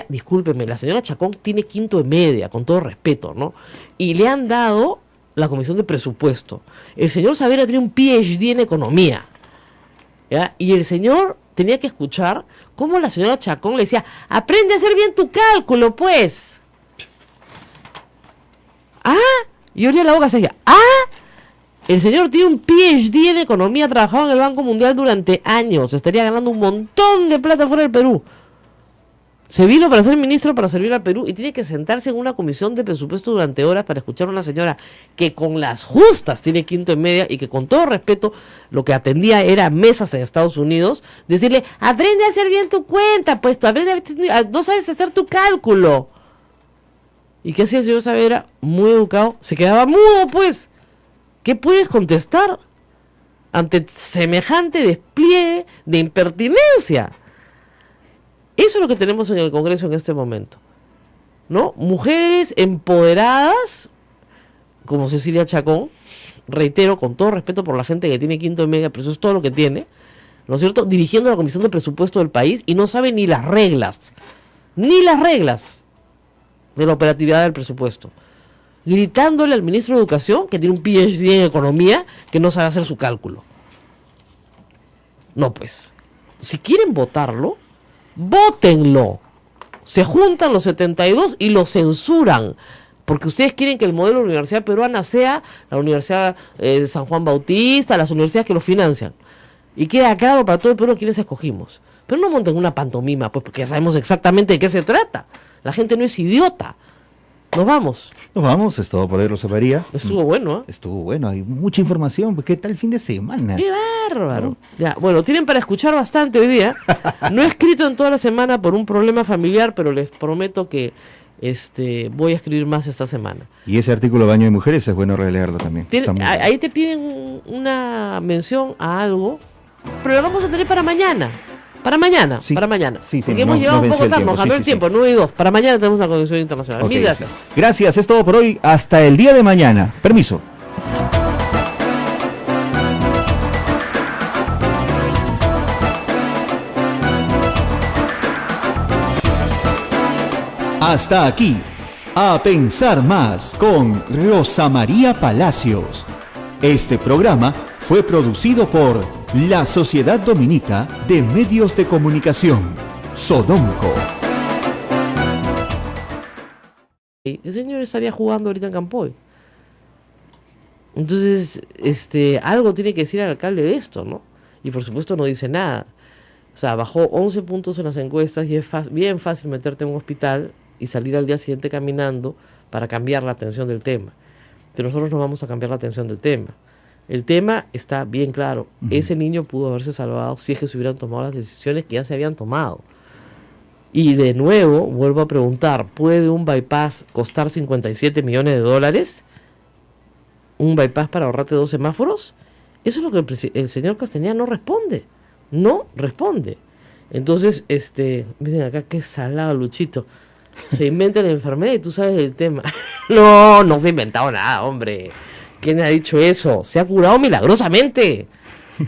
discúlpeme, la señora Chacón tiene 5º de media, con todo respeto, ¿no? Y le han dado la comisión de presupuesto. El señor Saavedra tiene un PhD en economía, ¿ya? Y el señor tenía que escuchar cómo la señora Chacón le decía, aprende a hacer bien tu cálculo, pues. Y olía la boca, se decía, el señor tiene un PhD en economía, ha trabajado en el Banco Mundial durante años, estaría ganando un montón de plata fuera del Perú. Se vino para ser ministro, para servir al Perú, y tiene que sentarse en una comisión de presupuesto durante horas para escuchar a una señora que con las justas tiene 5º de media y que con todo respeto lo que atendía era mesas en Estados Unidos, decirle, aprende a hacer bien tu cuenta, pues no sabes hacer tu cálculo. ¿Y qué hacía el señor Saavedra? Muy educado, se quedaba mudo, pues. ¿Qué puedes contestar ante semejante despliegue de impertinencia? Eso es lo que tenemos en el Congreso en este momento, ¿no? Mujeres empoderadas, como Cecilia Chacón, reitero, con todo respeto por la gente que tiene 5º de media, pero eso es todo lo que tiene, ¿no es cierto? Dirigiendo la Comisión de Presupuesto del país y no sabe ni las reglas de la operatividad del presupuesto. Gritándole al ministro de Educación, que tiene un PhD en economía, que no sabe hacer su cálculo. No, pues, si quieren votarlo, ¡vótenlo! Se juntan los 72 y lo censuran. Porque ustedes quieren que el modelo de la universidad peruana sea la Universidad de San Juan Bautista, las universidades que lo financian. Y queda claro para todo el Perú quiénes escogimos. Pero no monten una pantomima, pues, porque ya sabemos exactamente de qué se trata. La gente no es idiota. Nos vamos. Nos vamos, es todo por hoy, Rosa María. Estuvo bueno, ¿eh? Estuvo bueno, hay mucha información. ¿Qué tal el fin de semana? ¡Qué bárbaro! ¿No? Ya, bueno, tienen para escuchar bastante hoy día. No he escrito en toda la semana por un problema familiar, pero les prometo que voy a escribir más esta semana. Y ese artículo de Baño de Mujeres es bueno releerlo también. Ahí te piden una mención a algo, pero la vamos a tener para mañana. Para mañana. Sí, porque hemos llegado un poco tarde, nos ganó el tiempo, 9:02. Para mañana tenemos una convención internacional. Okay, Mil gracias. Gracias, es todo por hoy. Hasta el día de mañana. Permiso. Hasta aquí, A Pensar Más con Rosa María Palacios. Este programa fue producido por la Sociedad Dominica de Medios de Comunicación, Sodomco. El señor estaría jugando ahorita en Campoy. Entonces, algo tiene que decir el alcalde de esto, ¿no? Y por supuesto no dice nada. O sea, bajó 11 puntos en las encuestas y es bien fácil meterte en un hospital y salir al día siguiente caminando para cambiar la atención del tema. Pero nosotros no vamos a cambiar la atención del tema. El tema está bien claro. Ese niño pudo haberse salvado si es que se hubieran tomado las decisiones que ya se habían tomado. Y de nuevo, vuelvo a preguntar, ¿puede un bypass costar 57 millones de dólares? ¿Un bypass para ahorrarte 2 semáforos? Eso es lo que el señor Castañeda no responde. No responde. Entonces, miren acá qué salado Luchito. Se inventa la enfermedad y tú sabes el tema. No se ha inventado nada, hombre. ¿Quién ha dicho eso? Se ha curado milagrosamente.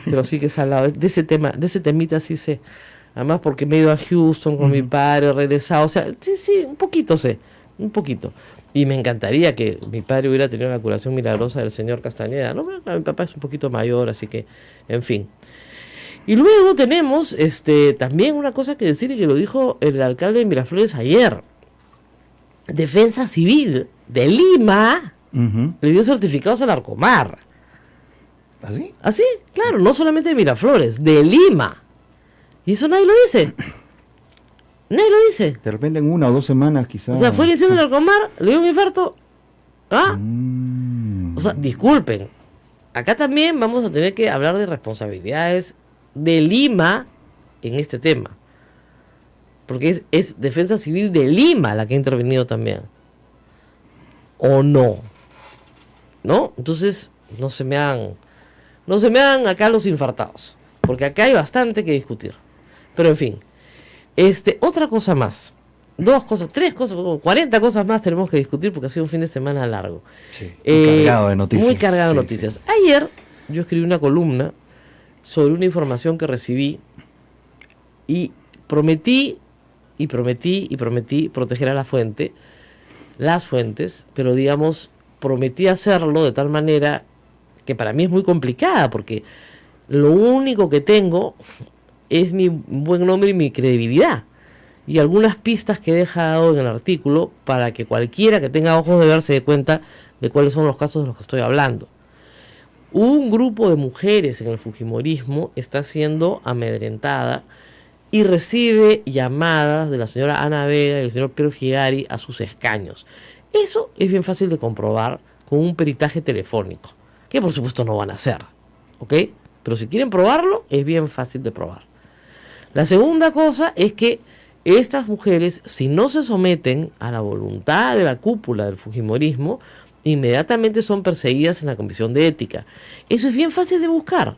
Pero sí que salado. De ese tema, de ese temita sí sé. Además porque me he ido a Houston con mi padre, regresado. O sea, sí, un poquito sé. Un poquito. Y me encantaría que mi padre hubiera tenido la curación milagrosa del señor Castañeda. No, pero mi papá es un poquito mayor, así que, en fin. Y luego tenemos también una cosa que decir, y que lo dijo el alcalde de Miraflores ayer. Defensa Civil de Lima le dio certificados al Arcomar. ¿Así? Así, claro, no solamente de Miraflores, de Lima. Y eso nadie lo dice. Nadie lo dice. De repente en 1 o 2 semanas quizás. O sea, fue el incendio del Arcomar, le dio un infarto. O sea, disculpen. Acá también vamos a tener que hablar de responsabilidades de Lima en este tema. Porque es Defensa Civil de Lima la que ha intervenido también. ¿O no? ¿No? Entonces, no se me hagan acá los infartados. Porque acá hay bastante que discutir. Pero en fin. Otra cosa más. 2 cosas, 3 cosas, 40 cosas más tenemos que discutir porque ha sido un fin de semana largo. Sí, muy cargado de noticias. Muy cargado de noticias. Sí. Ayer yo escribí una columna sobre una información que recibí y prometí proteger a las fuentes, pero digamos, prometí hacerlo de tal manera que para mí es muy complicada, porque lo único que tengo es mi buen nombre y mi credibilidad, y algunas pistas que he dejado en el artículo para que cualquiera que tenga ojos de ver se dé cuenta de cuáles son los casos de los que estoy hablando. Un grupo de mujeres en el fujimorismo está siendo amedrentada y recibe llamadas de la señora Ana Vega y el señor Piero Figari a sus escaños. Eso es bien fácil de comprobar con un peritaje telefónico, que por supuesto no van a hacer, ¿ok? Pero si quieren probarlo, es bien fácil de probar. La segunda cosa es que estas mujeres, si no se someten a la voluntad de la cúpula del fujimorismo, inmediatamente son perseguidas en la Comisión de Ética. Eso es bien fácil de buscar.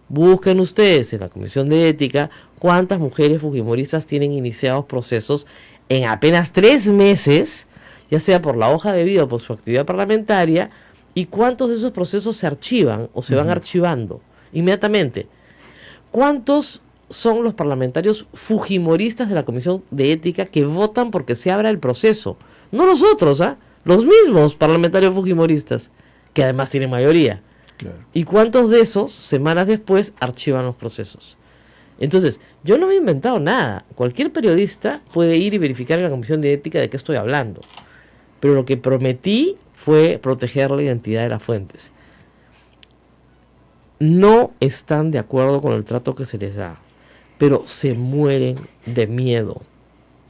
Busquen ustedes en la Comisión de Ética cuántas mujeres fujimoristas tienen iniciados procesos en apenas 3 meses, ya sea por la hoja de vida o por su actividad parlamentaria, y cuántos de esos procesos se archivan o se van archivando inmediatamente. ¿Cuántos son los parlamentarios fujimoristas de la Comisión de Ética que votan porque se abra el proceso? No nosotros, los mismos parlamentarios fujimoristas, que además tienen mayoría. Claro. ¿Y cuántos de esos, semanas después, archivan los procesos? Entonces, yo no me he inventado nada. Cualquier periodista puede ir y verificar en la Comisión de Ética de qué estoy hablando. Pero lo que prometí fue proteger la identidad de las fuentes. No están de acuerdo con el trato que se les da, pero se mueren de miedo.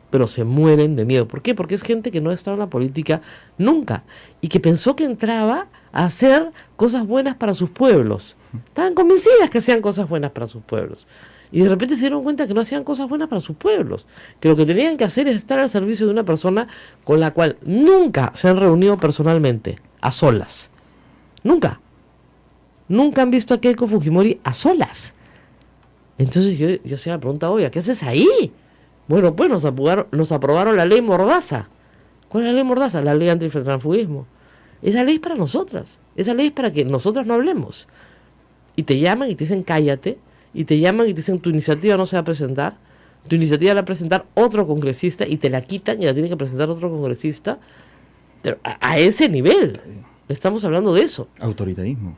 ¿Por qué? Porque es gente que no ha estado en la política nunca y que pensó que entraba a hacer cosas buenas para sus pueblos. Estaban convencidas que hacían cosas buenas para sus pueblos. Y de repente se dieron cuenta que no hacían cosas buenas para sus pueblos. Que lo que tenían que hacer es estar al servicio de una persona con la cual nunca se han reunido personalmente, a solas. Nunca. Nunca han visto a Keiko Fujimori a solas. Entonces yo hacía la pregunta obvia, ¿qué haces ahí? Bueno, pues nos aprobaron la ley Mordaza. ¿Cuál es la ley Mordaza? La ley antitransfugismo. Esa ley es para nosotras. Esa ley es para que nosotras no hablemos. Y te llaman y te dicen cállate. Y te llaman y te dicen tu iniciativa no se va a presentar. Tu iniciativa la va a presentar otro congresista y te la quitan y la tiene que presentar otro congresista. Pero a ese nivel. Estamos hablando de eso. Autoritarismo.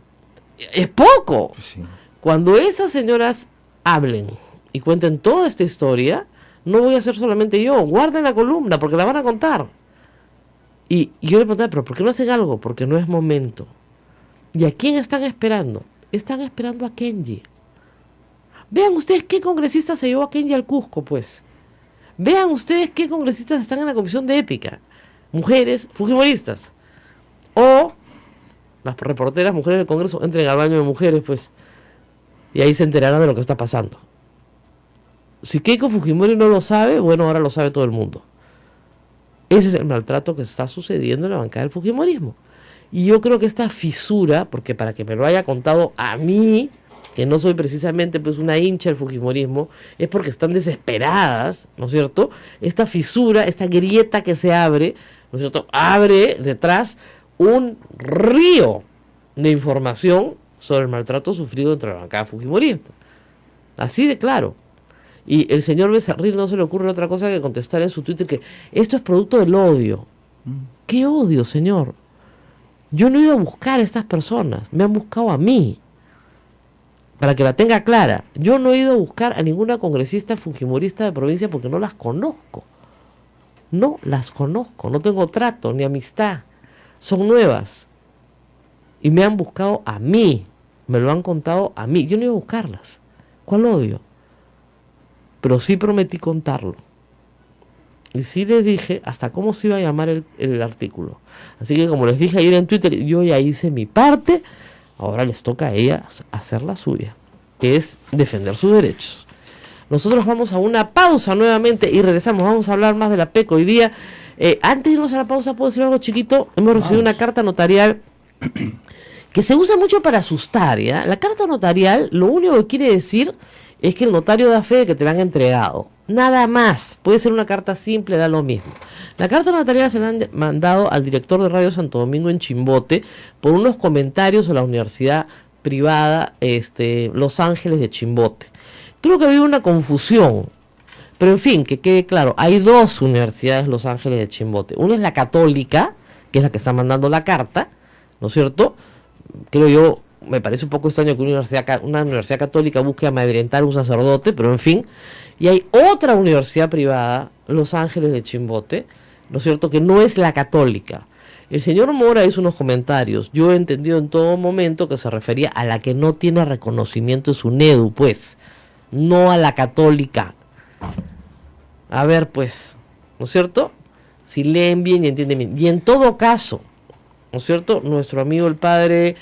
Es poco. Sí. Cuando esas señoras hablen y cuenten toda esta historia, no voy a ser solamente yo. Guarden la columna porque la van a contar. Y yo le preguntaba, ¿pero por qué no hacen algo? Porque no es momento. ¿Y a quién están esperando? Están esperando a Kenji. Vean ustedes qué congresista se llevó a Kenji al Cusco, pues. Vean ustedes qué congresistas están en la Comisión de Ética. Mujeres fujimoristas. O las reporteras mujeres del Congreso entren al baño de mujeres, pues. Y ahí se enterarán de lo que está pasando. Si Keiko Fujimori no lo sabe, bueno, ahora lo sabe todo el mundo. Ese es el maltrato que está sucediendo en la bancada del fujimorismo. Y yo creo que esta fisura, porque para que me lo haya contado a mí, que no soy precisamente pues una hincha del fujimorismo, es porque están desesperadas, ¿no es cierto? Esta fisura, esta grieta que se abre, ¿no es cierto? Abre detrás un río de información sobre el maltrato sufrido entre la bancada fujimorista. Así de claro. Y el señor Becerril no se le ocurre otra cosa que contestar en su Twitter que esto es producto del odio. ¿Qué odio, señor? Yo no he ido a buscar a estas personas, me han buscado a mí. Para que la tenga clara, yo no he ido a buscar a ninguna congresista fujimorista de provincia porque no las conozco. No las conozco, no tengo trato ni amistad. Son nuevas. Y me han buscado a mí, me lo han contado a mí. Yo no iba a buscarlas. ¿Cuál odio? Pero sí prometí contarlo. Y sí les dije hasta cómo se iba a llamar el artículo. Así que como les dije ayer en Twitter, yo ya hice mi parte. Ahora les toca a ellas hacer la suya, que es defender sus derechos. Nosotros vamos a una pausa nuevamente y regresamos. Vamos a hablar más de la PEC hoy día. Antes de irnos a la pausa, ¿puedo decir algo chiquito? Hemos recibido una carta notarial que se usa mucho para asustar, ¿ya? La carta notarial lo único que quiere decir es que el notario da fe de que te la han entregado. Nada más. Puede ser una carta simple, da lo mismo. La carta notarial se la han mandado al director de Radio Santo Domingo en Chimbote por unos comentarios a la universidad privada Los Ángeles de Chimbote. Creo que ha habido una confusión. Pero en fin, que quede claro, hay dos universidades Los Ángeles de Chimbote. Una es la católica, que es la que está mandando la carta, ¿no es cierto? Creo yo, me parece un poco extraño que una universidad católica busque amedrentar a un sacerdote, pero en fin. Y hay otra universidad privada, Los Ángeles de Chimbote, ¿no es cierto?, que no es la católica. El señor Mora hizo unos comentarios. Yo he entendido en todo momento que se refería a la que no tiene reconocimiento en su NEDU, pues, no a la católica. A ver, pues, ¿no es cierto? Si leen bien y entienden bien. Y en todo caso, ¿no es cierto?, nuestro amigo el padre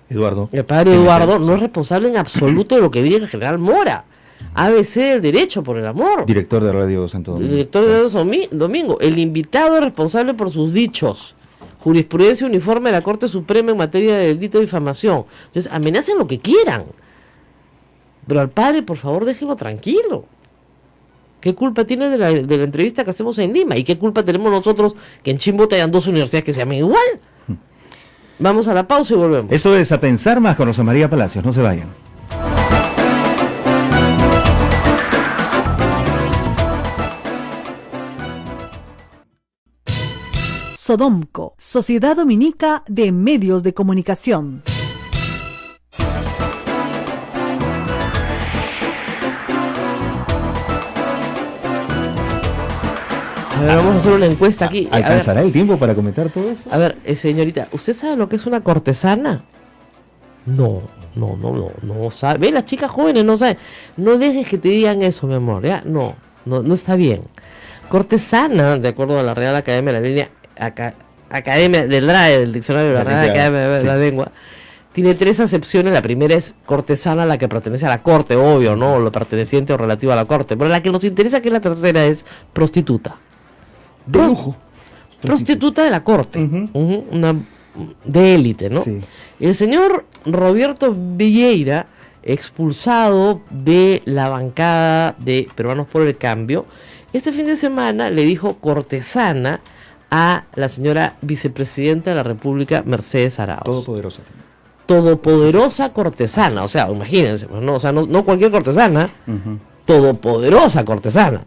Eduardo. El padre Eduardo no es responsable en absoluto de lo que diga el general Mora. ABC del derecho, por el amor. Director de Radio Santo Domingo. Director de Radio Domingo. El invitado es responsable por sus dichos. Jurisprudencia uniforme de la Corte Suprema en materia de delito de difamación. Entonces, amenacen lo que quieran. Pero al padre, por favor, déjenlo tranquilo. ¿Qué culpa tiene de la entrevista que hacemos en Lima? ¿Y qué culpa tenemos nosotros que en Chimbote hayan dos universidades que se llamen igual? Vamos a la pausa y volvemos. Esto es A Pensar Más con Rosa María Palacios. No se vayan. Sodomco, Sociedad Dominica de Medios de Comunicación. A ver, vamos a hacer una encuesta aquí. ¿Alcanzará el tiempo para comentar todo eso? A ver, señorita, ¿usted sabe lo que es una cortesana? No sabe. Ve, las chicas jóvenes no saben. No dejes que te digan eso, mi amor, ¿ya? No está bien. Cortesana, de acuerdo a la Real Academia de la Línea, Academia del DRAE, del Diccionario de la Real Academia de la Lengua, tiene tres acepciones. La primera es cortesana, la que pertenece a la corte, obvio, ¿no? Lo perteneciente o relativo a la corte. Pero la que nos interesa, que es la tercera, es prostituta. De lujo. Prostituta de la corte. Una de élite, ¿no? Sí. El señor Roberto Vieira, expulsado de la bancada de Peruanos por el Cambio, este fin de semana le dijo cortesana a la señora vicepresidenta de la República, Mercedes Arauz. Todopoderosa. Todopoderosa cortesana, o sea, imagínense, ¿no? O sea, no cualquier cortesana, todopoderosa cortesana,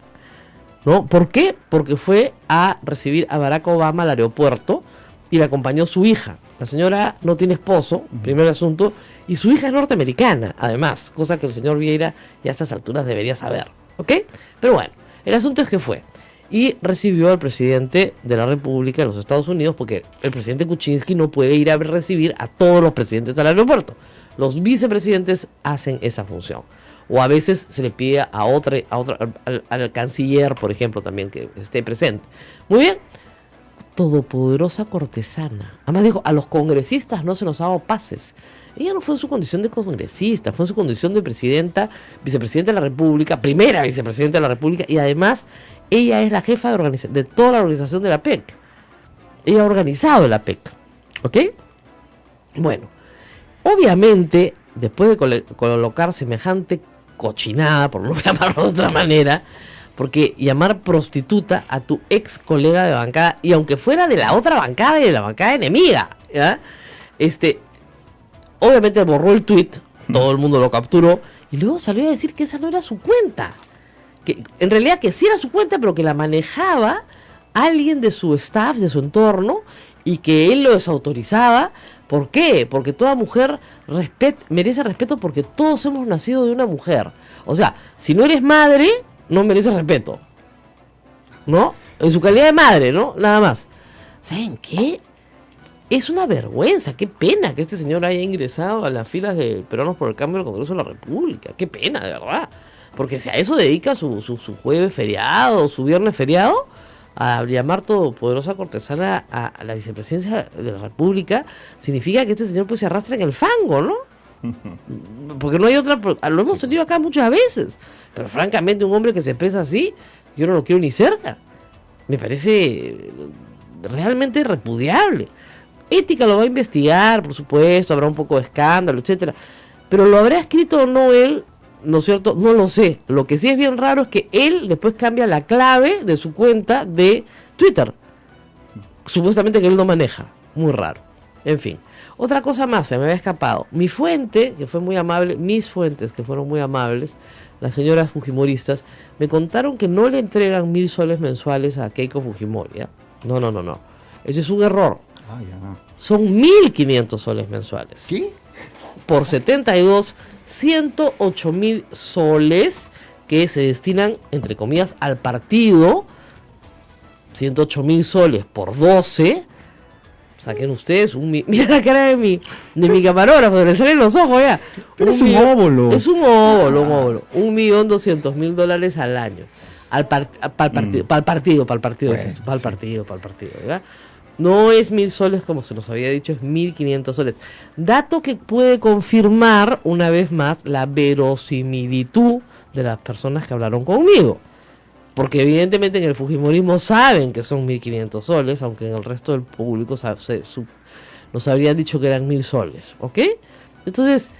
¿no? ¿Por qué? Porque fue a recibir a Barack Obama al aeropuerto y le acompañó su hija. La señora no tiene esposo, primer asunto, y su hija es norteamericana, además, cosa que el señor Vieira ya a estas alturas debería saber, ¿ok? Pero bueno, el asunto es que fue. y recibió al presidente de la República de los Estados Unidos, porque el presidente Kuczynski no puede ir a recibir a todos los presidentes al aeropuerto. Los vicepresidentes hacen esa función. O a veces se le pide al canciller, por ejemplo, también que esté presente. Muy bien. Todopoderosa cortesana. Además dijo, a los congresistas no se nos ha dado pases. Ella no fue en su condición de congresista, fue en su condición de vicepresidenta de la República, primera vicepresidenta de la República, y además ella es la jefa de toda la organización de la PEC. Ella ha organizado la PEC. ¿Ok? Bueno, obviamente, después de colocar semejante cochinada, por no llamarlo de otra manera, porque llamar prostituta a tu ex colega de bancada, y aunque fuera de la otra bancada y de la bancada enemiga, ¿ya? Obviamente borró el tweet, todo el mundo lo capturó, y luego salió a decir que esa no era su cuenta. Que en realidad que sí era su cuenta, pero que la manejaba alguien de su staff, de su entorno, y que él lo desautorizaba. ¿Por qué? Porque toda mujer merece respeto, porque todos hemos nacido de una mujer. O sea, si no eres madre, no mereces respeto, ¿no? En su calidad de madre, ¿no? Nada más. ¿Saben qué? Es una vergüenza, qué pena que este señor haya ingresado a las filas de Peruanos por el Cambio del Congreso de la República. Qué pena, de verdad. Porque si a eso dedica su jueves feriado, su viernes feriado, a llamar todopoderosa cortesana a la vicepresidencia de la República, significa que este señor pues se arrastra en el fango, ¿no? Porque no hay otra, lo hemos tenido acá muchas veces, pero francamente un hombre que se expresa así, yo no lo quiero ni cerca. Me parece realmente repudiable. Ética lo va a investigar, por supuesto, habrá un poco de escándalo, etcétera, pero lo habrá escrito o no él, ¿no es cierto? No lo sé. Lo que sí es bien raro es que él después cambia la clave de su cuenta de Twitter, supuestamente que él no maneja. Muy raro. En fin. Otra cosa más, se me había escapado. Mi fuente, que fue muy amable, mis fuentes, que fueron muy amables, las señoras fujimoristas, me contaron que no le entregan 1,000 soles mensuales a Keiko Fujimori. ¿Eh? No. Ese es un error. Ah, ya. Son 1,500 soles mensuales. ¿Qué? Por 72, 108,000 soles que se destinan, entre comillas, al partido. 108,000 soles por 12. Saquen ustedes mira la cara de mi camarógrafo, le salen los ojos ya. Pero es un óvulo. Es un óvulo. $1,200,000 al año. Para el partido es esto, para el partido, ¿verdad? No es 1,000 soles como se nos había dicho, es 1,500 soles. Dato que puede confirmar una vez más la verosimilitud de las personas que hablaron conmigo. Porque evidentemente en el fujimorismo saben que son 1,500 soles, aunque en el resto del público nos habrían dicho que eran 1,000 soles. ¿Ok? Entonces,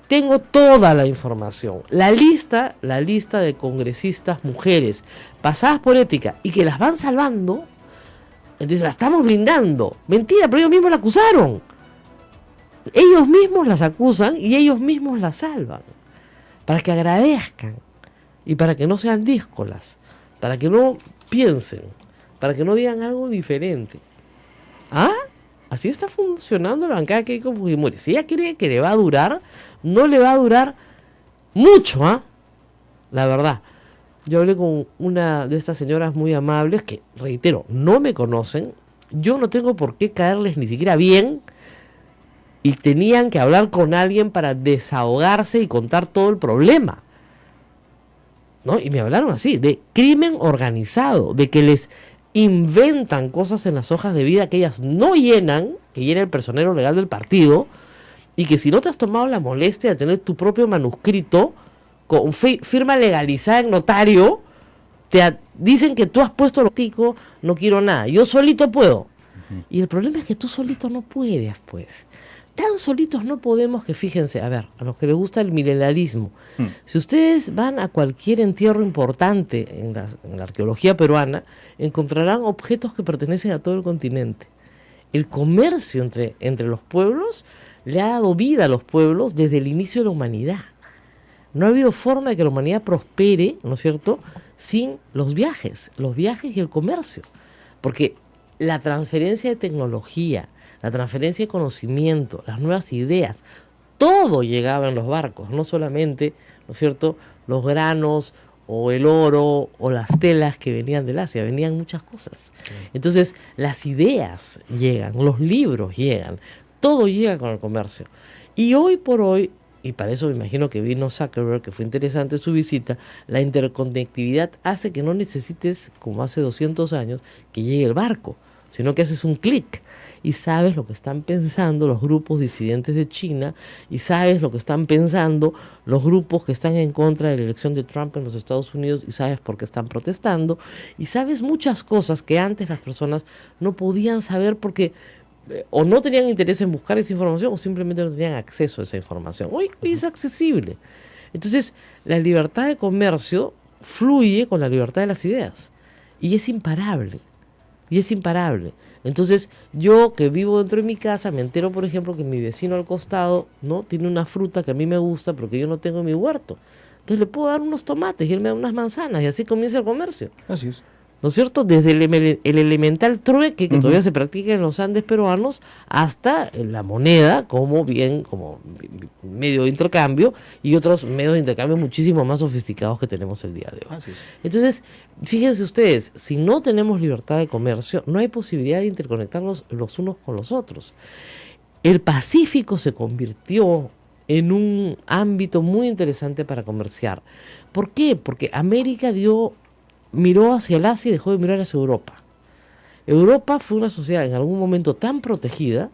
tengo toda la información. La lista de congresistas mujeres pasadas por ética y que las van salvando. Entonces la estamos blindando. Mentira, pero ellos mismos la acusaron. Ellos mismos las acusan y ellos mismos la salvan. Para que agradezcan. Y para que no sean díscolas. Para que no piensen. Para que no digan algo diferente. ¿Ah? Así está funcionando la bancada de Keiko Fujimori. Si ella cree que le va a durar, no le va a durar mucho, ¿ah? La verdad. Yo hablé con una de estas señoras muy amables que, reitero, no me conocen. Yo no tengo por qué caerles ni siquiera bien. Y tenían que hablar con alguien para desahogarse y contar todo el problema, ¿no? Y me hablaron así, de crimen organizado, de que les inventan cosas en las hojas de vida que ellas no llenan, que llena el personero legal del partido, y que si no te has tomado la molestia de tener tu propio manuscrito con firma legalizada en notario, te dicen que tú has puesto lo tico, no quiero nada, yo solito puedo. Y el problema es que tú solito no puedes, pues. Tan solitos no podemos que, fíjense, a ver, a los que les gusta el milenarismo, si ustedes van a cualquier entierro importante en la arqueología peruana, encontrarán objetos que pertenecen a todo el continente. El comercio entre los pueblos le ha dado vida a los pueblos desde el inicio de la humanidad. No ha habido forma de que la humanidad prospere, ¿no es cierto?, sin los viajes y el comercio. Porque la transferencia de tecnología, la transferencia de conocimiento, las nuevas ideas, todo llegaba en los barcos, no solamente, ¿no es cierto?, los granos o el oro o las telas que venían del Asia, venían muchas cosas. Entonces las ideas llegan, los libros llegan, todo llega con el comercio. Y hoy por hoy, y para eso me imagino que vino Zuckerberg, que fue interesante su visita, la interconectividad hace que no necesites, como hace 200 años, que llegue el barco, sino que haces un clic y sabes lo que están pensando los grupos disidentes de China y sabes lo que están pensando los grupos que están en contra de la elección de Trump en los Estados Unidos y sabes por qué están protestando y sabes muchas cosas que antes las personas no podían saber porque o no tenían interés en buscar esa información o simplemente no tenían acceso a esa información. Hoy es accesible. Entonces, la libertad de comercio fluye con la libertad de las ideas y es imparable. Y es imparable. Entonces, yo que vivo dentro de mi casa, me entero, por ejemplo, que mi vecino al costado, ¿no?, tiene una fruta que a mí me gusta, pero que yo no tengo en mi huerto. Entonces le puedo dar unos tomates y él me da unas manzanas y así comienza el comercio. Así es. ¿No es cierto? Desde el elemental trueque que todavía se practica en los Andes peruanos hasta la moneda como medio de intercambio y otros medios de intercambio muchísimo más sofisticados que tenemos el día de hoy. Así es. Entonces, fíjense ustedes, si no tenemos libertad de comercio, no hay posibilidad de interconectarnos los unos con los otros. El Pacífico se convirtió en un ámbito muy interesante para comerciar. ¿Por qué? Porque América miró hacia el Asia y dejó de mirar hacia Europa. Europa fue una sociedad en algún momento tan protegida,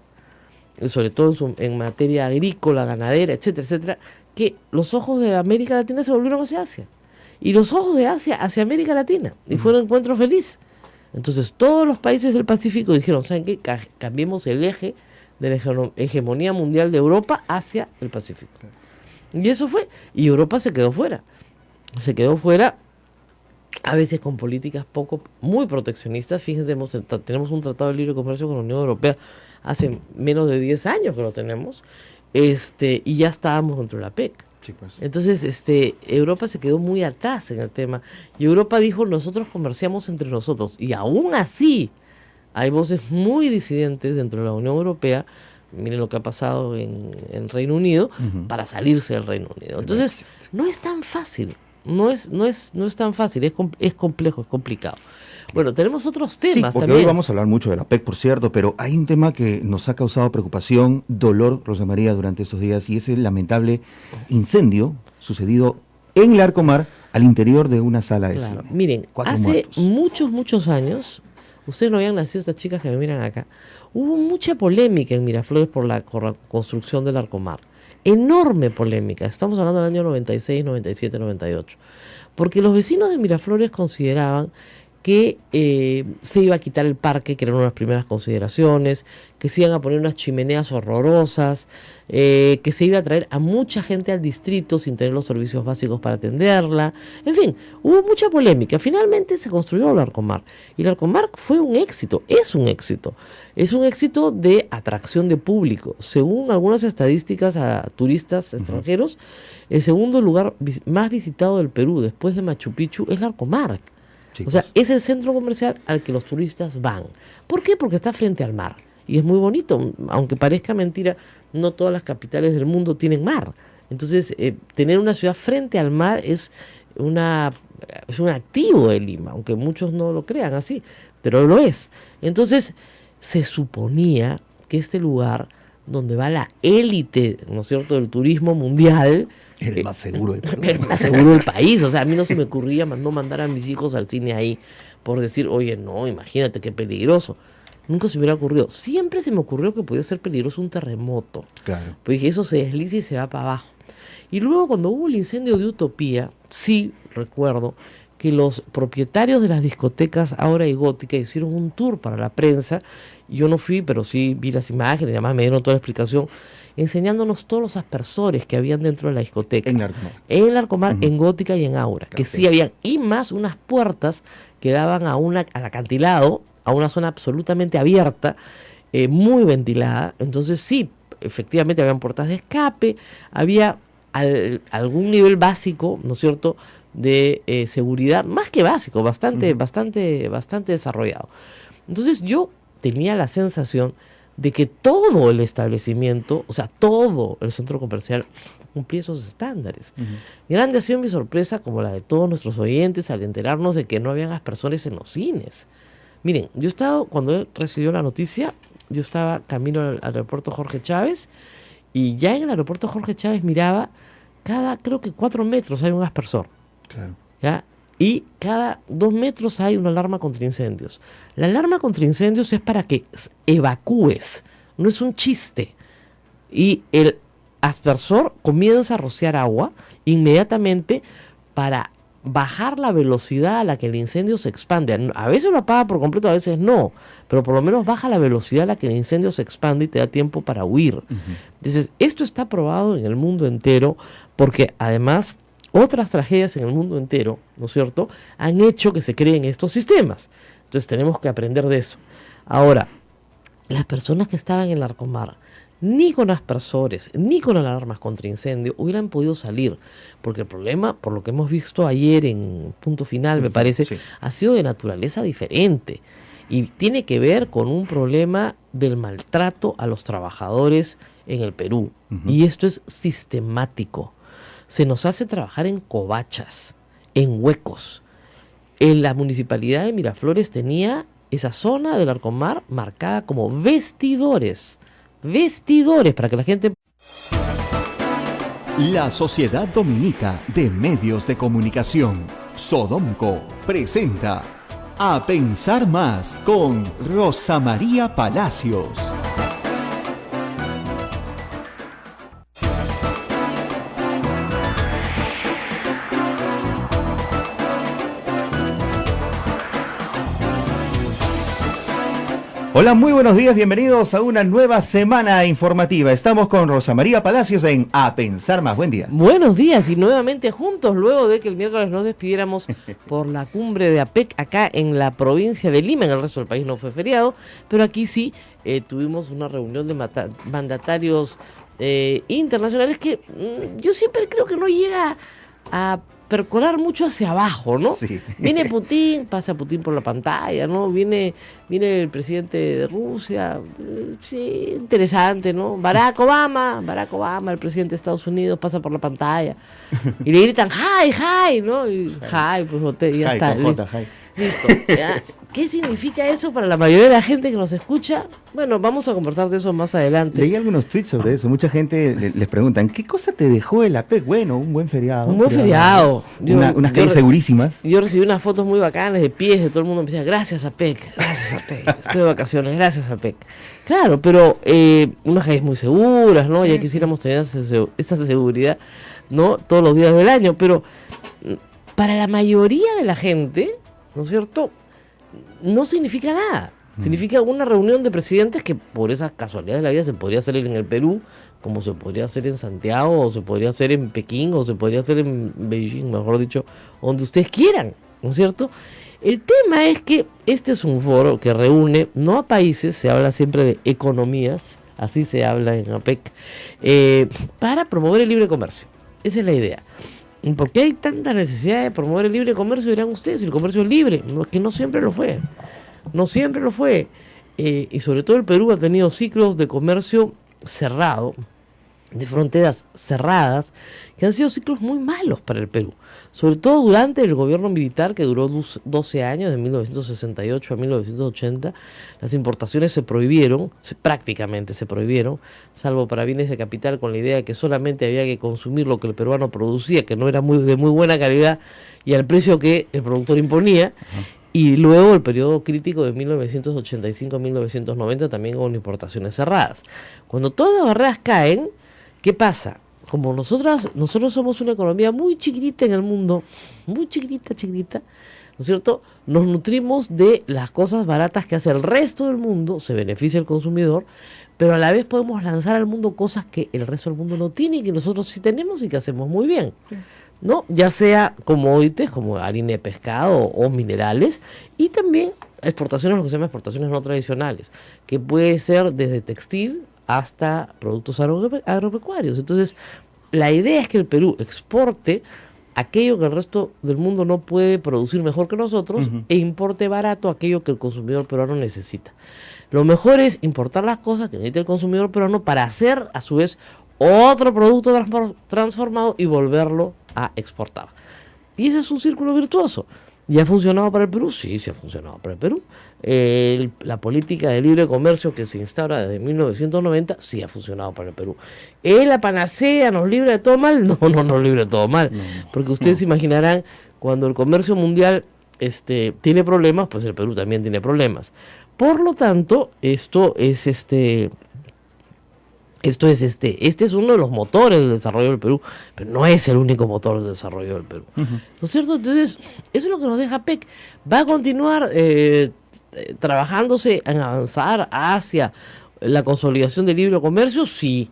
sobre todo en materia agrícola, ganadera, etcétera, etcétera, que los ojos de América Latina se volvieron hacia Asia. Y los ojos de Asia hacia América Latina. Y fue un encuentro feliz. Entonces todos los países del Pacífico dijeron, ¿saben qué? Cambiemos el eje de la hegemonía mundial de Europa hacia el Pacífico. Y eso fue. Y Europa se quedó fuera. Se quedó fuera a veces con políticas muy proteccionistas. Fíjense, tenemos un tratado de libre comercio con la Unión Europea hace menos de 10 años que lo tenemos, y ya estábamos dentro de la PEC. Sí, pues. Entonces, Europa se quedó muy atrás en el tema. Y Europa dijo, nosotros comerciamos entre nosotros. Y aún así, hay voces muy disidentes dentro de la Unión Europea. Miren lo que ha pasado en Reino Unido, para salirse del Reino Unido. Entonces, no es tan fácil. No es tan fácil, es complejo, es complicado. Bueno, tenemos otros temas porque también. Hoy vamos a hablar mucho de la PEC, por cierto, pero hay un tema que nos ha causado preocupación, dolor, Rosa María, durante estos días, y es el lamentable incendio sucedido en el Larcomar, al interior de una sala de cine. Miren, 4 hace muertos. muchos años, ustedes no habían nacido, estas chicas que me miran acá, hubo mucha polémica en Miraflores por la construcción del Larcomar. Enorme polémica, estamos hablando del año 96, 97, 98, porque los vecinos de Miraflores consideraban que se iba a quitar el parque, que eran unas primeras consideraciones, que se iban a poner unas chimeneas horrorosas, que se iba a traer a mucha gente al distrito sin tener los servicios básicos para atenderla. En fin, hubo mucha polémica. Finalmente se construyó el Larcomar. Y el Larcomar fue un éxito, es un éxito. Es un éxito de atracción de público. Según algunas estadísticas a turistas extranjeros, el segundo lugar más visitado del Perú, después de Machu Picchu, es Larcomar. Sí, o sea, pues. es el centro comercial al que los turistas van. ¿Por qué? Porque está frente al mar. Y es muy bonito. Aunque parezca mentira, no todas las capitales del mundo tienen mar. Entonces, tener una ciudad frente al mar es un activo de Lima, aunque muchos no lo crean así, pero lo es. Entonces, se suponía que este lugar donde va la élite, ¿no es cierto?, del turismo mundial, El más seguro del Perú. el más seguro del país. O sea, a mí no se me ocurría no mandar a mis hijos al cine ahí por decir, oye, no, imagínate qué peligroso. Nunca se me hubiera ocurrido. Siempre se me ocurrió que podía ser peligroso un terremoto. Claro. Pues dije, eso se desliza y se va para abajo. Y luego cuando hubo el incendio de Utopía, sí recuerdo que los propietarios de las discotecas Aura y Gótica hicieron un tour para la prensa. Yo no fui, pero sí vi las imágenes, y además me dieron toda la explicación, enseñándonos todos los aspersores que habían dentro de la discoteca. En Larcomar. En Larcomar, en Gótica y en Aura, que sí habían, y más unas puertas que daban al acantilado, a una zona absolutamente abierta, muy ventilada. Entonces sí, efectivamente habían puertas de escape, había algún nivel básico, ¿no es cierto?, de seguridad, más que básico, bastante desarrollado. Entonces yo tenía la sensación de que todo el establecimiento, o sea, todo el centro comercial cumplía esos estándares. Grande ha sido mi sorpresa, como la de todos nuestros oyentes, al enterarnos de que no habían aspersores en los cines. Miren, cuando él recibió la noticia, yo estaba camino al aeropuerto Jorge Chávez, y ya en el aeropuerto Jorge Chávez miraba, creo que 4 metros hay un aspersor. Claro. ¿Ya? Y cada 2 metros hay una alarma contra incendios. La alarma contra incendios es para que evacúes, no es un chiste. Y el aspersor comienza a rociar agua inmediatamente para bajar la velocidad a la que el incendio se expande. A veces lo apaga por completo, a veces no, pero por lo menos baja la velocidad a la que el incendio se expande y te da tiempo para huir. Entonces, esto está probado en el mundo entero, porque además otras tragedias en el mundo entero, ¿no es cierto?, han hecho que se creen estos sistemas. Entonces tenemos que aprender de eso. Ahora, las personas que estaban en el Larcomar, ni con aspersores, ni con alarmas contra incendio, hubieran podido salir. Porque el problema, por lo que hemos visto ayer en Punto Final, me parece, sí, ha sido de naturaleza diferente. Y tiene que ver con un problema del maltrato a los trabajadores en el Perú. Y esto es sistemático. Se nos hace trabajar en covachas, en huecos. La municipalidad de Miraflores tenía esa zona del Larcomar marcada como vestidores. Vestidores para que la gente... La Sociedad Dominica de Medios de Comunicación, Sodomco, presenta A Pensar Más con Rosa María Palacios. Hola, muy buenos días, bienvenidos a una nueva semana informativa. Estamos con Rosa María Palacios en A Pensar Más. Buen día. Buenos días, y nuevamente juntos, luego de que el miércoles nos despidiéramos por la cumbre de APEC acá en la provincia de Lima. En el resto del país no fue feriado, pero aquí sí tuvimos una reunión de mandatarios internacionales que yo siempre creo que no llega a percolar mucho hacia abajo, ¿no? Sí. Viene Putin, pasa Putin por la pantalla, ¿no? Viene el presidente de Rusia, sí, interesante, ¿no? Barack Obama, el presidente de Estados Unidos, pasa por la pantalla y le gritan hi, hi, ¿no? Y hi, pues ya Hi, está, con J, hi. listo. ¿Ya? ¿Qué significa eso para la mayoría de la gente que nos escucha? Bueno, vamos a conversar de eso más adelante. Leí algunos tweets sobre eso. Mucha gente les preguntan, ¿qué cosa te dejó el APEC? Bueno, un buen feriado. Un buen feriado. Unas calles segurísimas. Yo recibí unas fotos muy bacanas de pies de todo el mundo. Me decía, gracias APEC. Estoy de vacaciones, gracias APEC. Claro, pero unas calles muy seguras, ¿no? Ya quisiéramos tener esta seguridad, ¿no? Todos los días del año. Pero para la mayoría de la gente, ¿no es cierto?, no significa nada. Significa una reunión de presidentes que por esas casualidades de la vida se podría hacer en el Perú, como se podría hacer en Santiago, o se podría hacer en Pekín, o se podría hacer en Beijing, mejor dicho, donde ustedes quieran, ¿no es cierto? El tema es que este es un foro que reúne, no a países, se habla siempre de economías, así se habla en APEC, para promover el libre comercio. Esa es la idea. ¿Y por qué hay tanta necesidad de promover el libre comercio? Dirán ustedes, el comercio es libre. No, es que no siempre lo fue. No siempre lo fue. Y sobre todo el Perú ha tenido ciclos de comercio cerrado, de fronteras cerradas, que han sido ciclos muy malos para el Perú. Sobre todo durante el gobierno militar, que duró 12 años, de 1968 a 1980, las importaciones se prohibieron, prácticamente se prohibieron, salvo para bienes de capital, con la idea de que solamente había que consumir lo que el peruano producía, que no era de muy buena calidad, y al precio que el productor imponía. Y luego el periodo crítico de 1985 a 1990 también con importaciones cerradas. Cuando todas las barreras caen, ¿qué pasa? Como nosotros somos una economía muy chiquitita en el mundo, muy chiquitita, ¿no es cierto? Nos nutrimos de las cosas baratas que hace el resto del mundo, se beneficia el consumidor, pero a la vez podemos lanzar al mundo cosas que el resto del mundo no tiene y que nosotros sí tenemos y que hacemos muy bien, ¿no? Ya sea commodities como harina de pescado o minerales, y también exportaciones, lo que se llama exportaciones no tradicionales, que puede ser desde textil hasta productos agropecuarios. Entonces, la idea es que el Perú exporte aquello que el resto del mundo no puede producir mejor que nosotros e importe barato aquello que el consumidor peruano necesita. Lo mejor es importar las cosas que necesita el consumidor peruano para hacer, a su vez, otro producto transformado y volverlo a exportar. Y ese es un círculo virtuoso. ¿Y ha funcionado para el Perú? Sí, sí ha funcionado para el Perú. La política de libre comercio que se instaura desde 1990 sí ha funcionado para el Perú. ¿Es la panacea? ¿Nos libra de todo mal? No, no nos libra de todo mal. Porque ustedes se imaginarán, cuando el comercio mundial tiene problemas, pues el Perú también tiene problemas. Por lo tanto, este es uno de los motores del desarrollo del Perú, pero no es el único motor del desarrollo del Perú. ¿No es cierto? Entonces, eso es lo que nos deja PEC. ¿Va a continuar trabajándose en avanzar hacia la consolidación del libre comercio? Sí.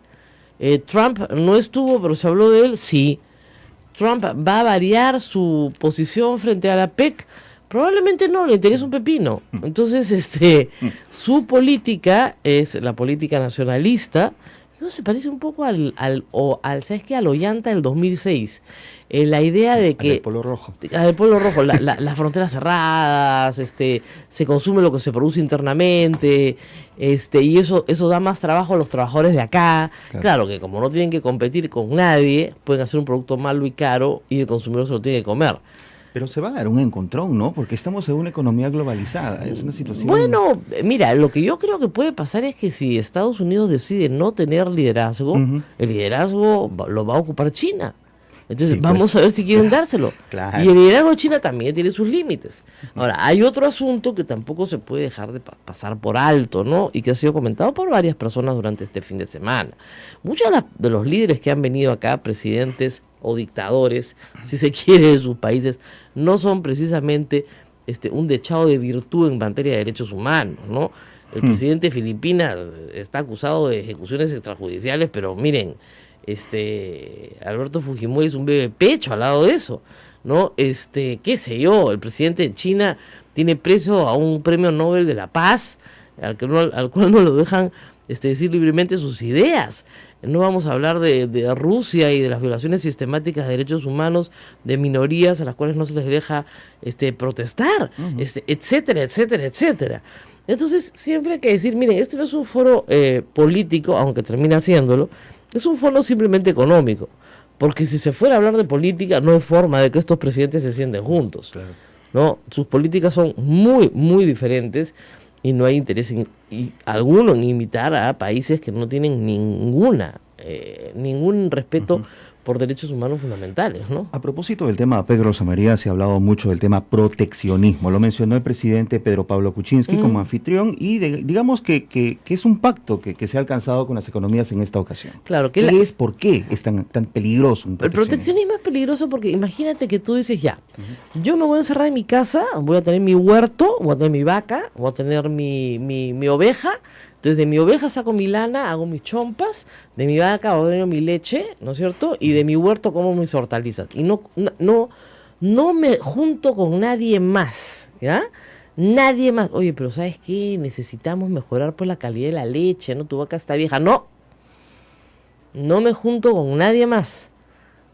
Trump no estuvo, pero se habló de él. Sí. Trump va a variar su posición frente a la PEC. Probablemente no, le interesa un pepino. Entonces, su política es la política nacionalista. No se parece un poco ¿sabes qué? Al Ollanta del 2006. La idea de que... Al Polo Rojo. Al Polo Rojo, las fronteras cerradas, se consume lo que se produce internamente, y eso da más trabajo a los trabajadores de acá. Claro que como no tienen que competir con nadie, pueden hacer un producto malo y caro y el consumidor se lo tiene que comer. Pero se va a dar un encontrón, ¿no? Porque estamos en una economía globalizada, es una situación... Bueno, mira, lo que yo creo que puede pasar es que si Estados Unidos decide no tener liderazgo, el liderazgo lo va a ocupar China. Entonces vamos a ver si quieren dárselo. Claro. Y el liderazgo de China también tiene sus límites. Ahora, hay otro asunto que tampoco se puede dejar de pasar por alto, ¿no? Y que ha sido comentado por varias personas durante este fin de semana. Muchos de los líderes que han venido acá, presidentes o dictadores, si se quiere, de sus países, no son precisamente un dechado de virtud en materia de derechos humanos, ¿no? El presidente de Filipinas está acusado de ejecuciones extrajudiciales, pero miren, Alberto Fujimori es un bebé pecho al lado de eso, ¿no? Qué sé yo, el presidente de China tiene preso a un premio Nobel de la Paz, al cual no lo dejan decir libremente sus ideas. No vamos a hablar de Rusia y de las violaciones sistemáticas de derechos humanos de minorías a las cuales no se les deja protestar, etcétera, etcétera, etcétera. Entonces, siempre hay que decir, miren, este no es un foro político, aunque termina siéndolo, es un foro simplemente económico. Porque si se fuera a hablar de política, no hay forma de que estos presidentes se sienten juntos. Claro. ¿No? Sus políticas son muy, muy diferentes. Y no hay interés alguno en imitar a países que no tienen ningún respeto por derechos humanos fundamentales, ¿no? A propósito del tema, Pedro Rosa María, se ha hablado mucho del tema proteccionismo. Lo mencionó el presidente Pedro Pablo Kuczynski como anfitrión y digamos que es un pacto que se ha alcanzado con las economías en esta ocasión. Claro, ¿Por qué es tan peligroso un proteccionismo? El proteccionismo es peligroso porque imagínate que tú dices yo me voy a encerrar en mi casa, voy a tener mi huerto, voy a tener mi vaca, voy a tener mi oveja. Entonces de mi oveja saco mi lana, hago mis chompas, de mi vaca ordeno mi leche, ¿no es cierto? Y de mi huerto como mis hortalizas. Y no me junto con nadie más, ¿ya? Nadie más. Oye, pero ¿sabes qué? Necesitamos mejorar pues la calidad de la leche, ¿no? Tu vaca está vieja. No me junto con nadie más.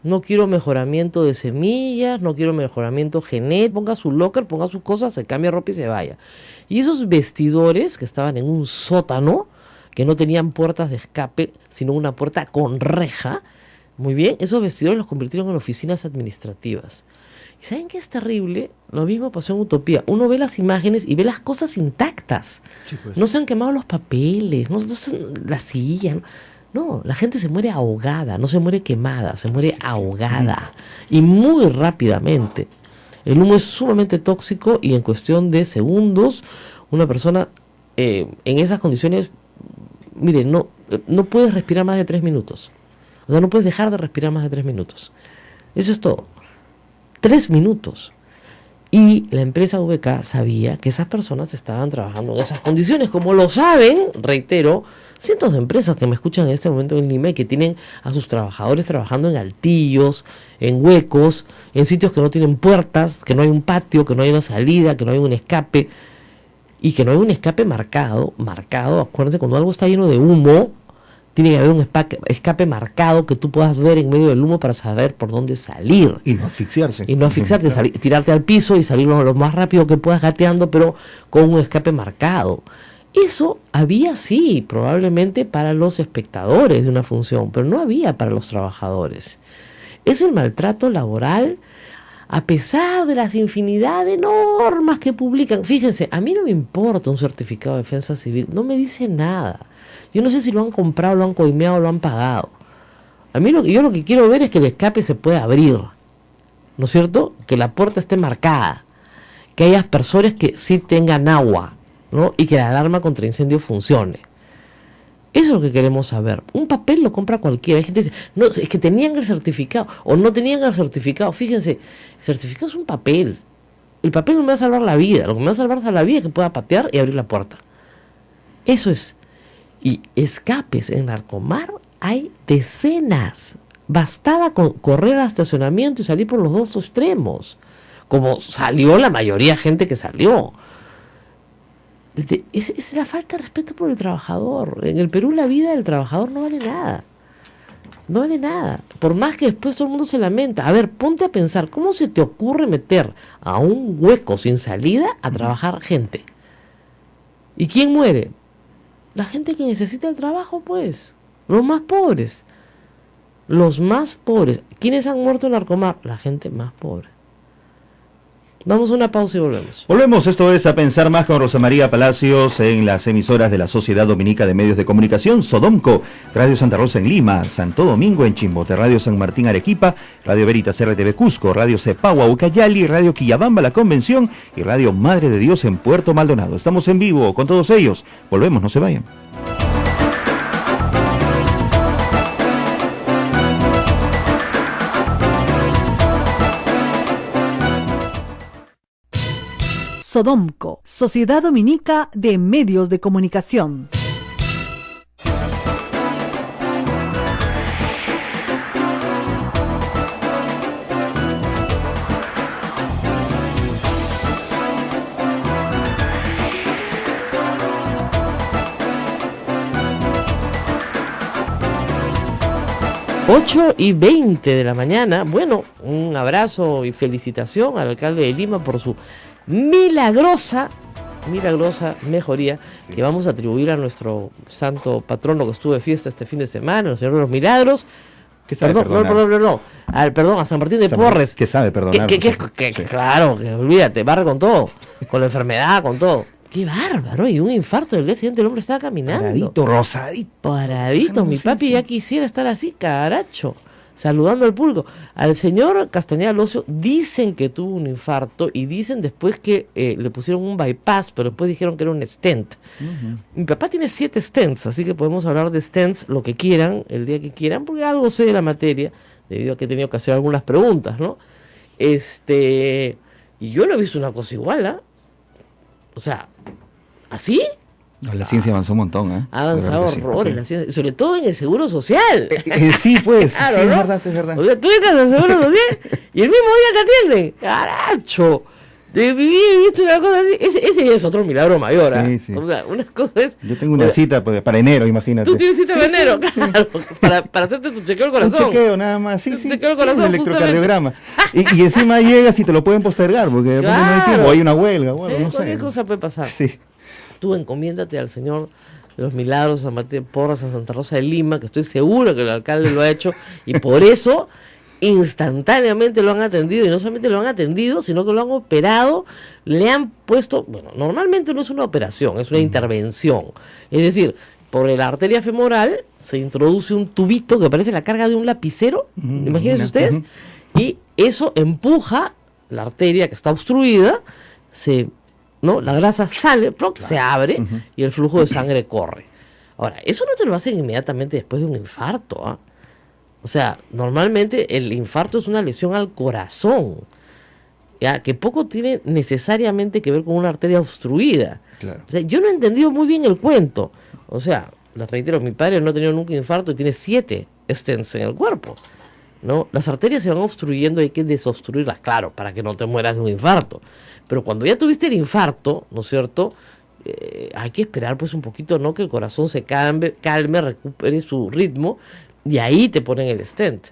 No quiero mejoramiento de semillas, no quiero mejoramiento genético. Ponga su locker, ponga sus cosas, se cambia ropa y se vaya. Y esos vestidores que estaban en un sótano, que no tenían puertas de escape, sino una puerta con reja, muy bien, esos vestidores los convirtieron en oficinas administrativas. ¿Y saben qué es terrible? Lo mismo pasó en Utopía. Uno ve las imágenes y ve las cosas intactas. Sí, pues. No se han quemado los papeles, no la silla, ¿no? No, la gente se muere ahogada, no se muere quemada, se muere ahogada y muy rápidamente. El humo es sumamente tóxico y en cuestión de segundos una persona en esas condiciones, mire, no puedes respirar más de 3 minutos. O sea, no puedes dejar de respirar más de 3 minutos. Eso es todo. 3 minutos. Y la empresa VK sabía que esas personas estaban trabajando en esas condiciones, como lo saben, reitero, cientos de empresas que me escuchan en este momento en Lima y que tienen a sus trabajadores trabajando en altillos, en huecos, en sitios que no tienen puertas, que no hay un patio, que no hay una salida, que no hay un escape, y que no hay un escape marcado. Acuérdense, cuando algo está lleno de humo, Tiene que haber un escape marcado que tú puedas ver en medio del humo para saber por dónde salir. Y no asfixiarse. Y no asfixiarte, tirarte al piso y salir lo más rápido que puedas gateando, pero con un escape marcado. Eso había, sí, probablemente para los espectadores de una función, pero no había para los trabajadores. Es el maltrato laboral, a pesar de las infinidad de normas que publican. Fíjense, a mí no me importa un certificado de defensa civil, no me dice nada. Yo no sé si lo han comprado, lo han coimeado, lo han pagado. A mí yo lo que quiero ver es que el escape se pueda abrir, ¿no es cierto? Que la puerta esté marcada, que haya personas que sí tengan agua, ¿no? Y que la alarma contra incendio funcione. Eso es lo que queremos saber. Un papel lo compra cualquiera. Hay gente que dice, no, es que tenían el certificado o no tenían el certificado. Fíjense, el certificado es un papel. El papel no me va a salvar la vida. Lo que me va a salvar la vida es que pueda patear y abrir la puerta. Eso es. Y escapes en Narcomar hay decenas. Bastaba con correr al estacionamiento y salir por los dos extremos, como salió la mayoría de gente que salió. Es la falta de respeto por el trabajador. En el Perú la vida del trabajador no vale nada. No vale nada. Por más que después todo el mundo se lamenta. A ver, ponte a pensar, ¿cómo se te ocurre meter a un hueco sin salida a trabajar gente? ¿Y quién muere? La gente que necesita el trabajo, pues. Los más pobres. Los más pobres. ¿Quiénes han muerto en Narcomar? La gente más pobre. Damos una pausa y volvemos. Volvemos, esto es A Pensar Más con Rosa María Palacios en las emisoras de la Sociedad Dominica de Medios de Comunicación, Sodomco, Radio Santa Rosa en Lima, Santo Domingo en Chimbote, Radio San Martín Arequipa, Radio Veritas RTV Cusco, Radio Cepagua Ucayali, Radio Quillabamba La Convención y Radio Madre de Dios en Puerto Maldonado. Estamos en vivo con todos ellos. Volvemos, no se vayan. Sodomco, Sociedad Dominica de Medios de Comunicación. Ocho y 20 de la mañana. Bueno, un abrazo y felicitación al alcalde de Lima por su milagrosa mejoría, sí, que vamos a atribuir a nuestro santo patrono que estuvo de fiesta este fin de semana, el Señor de los Milagros. ¿Qué sabe Perdón, a San Martín de Porres. Que sabe perdonar. Sí. Claro, que olvídate, barre con todo, con la enfermedad, con todo. Qué bárbaro, y un infarto, el día siguiente el hombre estaba caminando. Paradito, rosadito. Paradito, mi papi ya quisiera estar así, caracho, saludando al público. Al señor Castañeda Locio dicen que tuvo un infarto y dicen después que le pusieron un bypass, pero después dijeron que era un stent. Mi papá tiene 7 stents, así que podemos hablar de stents lo que quieran, el día que quieran, porque algo sé de la materia, debido a que he tenido que hacer algunas preguntas, ¿no? Y yo no he visto una cosa igual, ¿ah? O sea, ¿así? No, la ciencia avanzó un montón, ¿eh? Ha avanzado horrores, la ciencia, sobre todo en el seguro social. Sí, pues, claro, sí, ¿no? es verdad. O sea, tú entras al seguro social y el mismo día te atienden. ¡Caracho! De mi vida he visto una cosa así. Ese es otro milagro mayor, ¿eh? Sí. O sea, una cosa es... Yo tengo una cita pues, para enero, imagínate. Tú tienes cita para enero, claro. Para hacerte tu chequeo del corazón. Un chequeo nada más, sí. Chequeo del corazón, un electrocardiograma. Y encima llegas y te lo pueden postergar, porque de repente no hay tiempo, o hay una huelga, bueno, no sé. Cualquier cosa puede pasar. Sí. Tú encomiéndate al Señor de los Milagros, a Martín Porras, a Santa Rosa de Lima, que estoy seguro que el alcalde lo ha hecho, y por eso instantáneamente lo han atendido, y no solamente lo han atendido, sino que lo han operado, le han puesto, bueno, normalmente no es una operación, es una intervención, es decir, por la arteria femoral se introduce un tubito que parece la carga de un lapicero, imagínense ustedes, y eso empuja la arteria que está obstruida, ¿no? La grasa sale, se abre y el flujo de sangre corre. Ahora, eso no te lo hacen inmediatamente después de un infarto, ¿ah? O sea, normalmente el infarto es una lesión al corazón, ¿ya? Que poco tiene necesariamente que ver con una arteria obstruida. Claro. O sea, yo no he entendido muy bien el cuento. O sea, les reitero, mi padre no ha tenido nunca infarto y tiene 7 stents en el cuerpo, ¿no? Las arterias se van obstruyendo y hay que desobstruirlas, claro, para que no te mueras de un infarto. Pero cuando ya tuviste el infarto, ¿no es cierto?, hay que esperar pues un poquito, ¿no? Que el corazón se calme, recupere su ritmo y ahí te ponen el stent,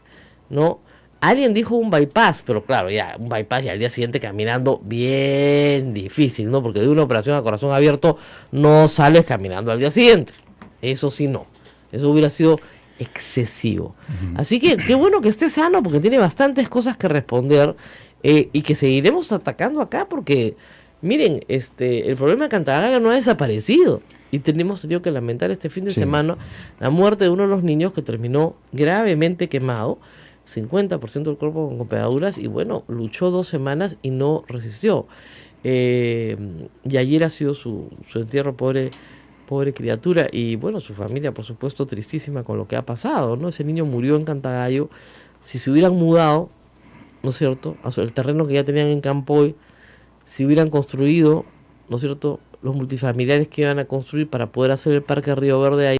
¿no? Alguien dijo un bypass, pero claro, ya un bypass y al día siguiente caminando bien difícil, ¿no? Porque de una operación a corazón abierto no sales caminando al día siguiente. Eso sí no. Eso hubiera sido excesivo. Así que qué bueno que esté sano porque tiene bastantes cosas que responder y que seguiremos atacando acá porque, miren, el problema de Cantagalo no ha desaparecido. Y hemos tenido que lamentar este fin de semana la muerte de uno de los niños que terminó gravemente quemado, 50% del cuerpo con pegaduras, y bueno, luchó 2 semanas y no resistió. Y ayer ha sido su entierro, pobre criatura, y bueno, su familia, por supuesto, tristísima con lo que ha pasado, ¿no? Ese niño murió en Cantagallo. Si se hubieran mudado, ¿no es cierto?, el terreno que ya tenían en Campoy, si hubieran construido, ¿no es cierto?, los multifamiliares que iban a construir para poder hacer el Parque Río Verde ahí,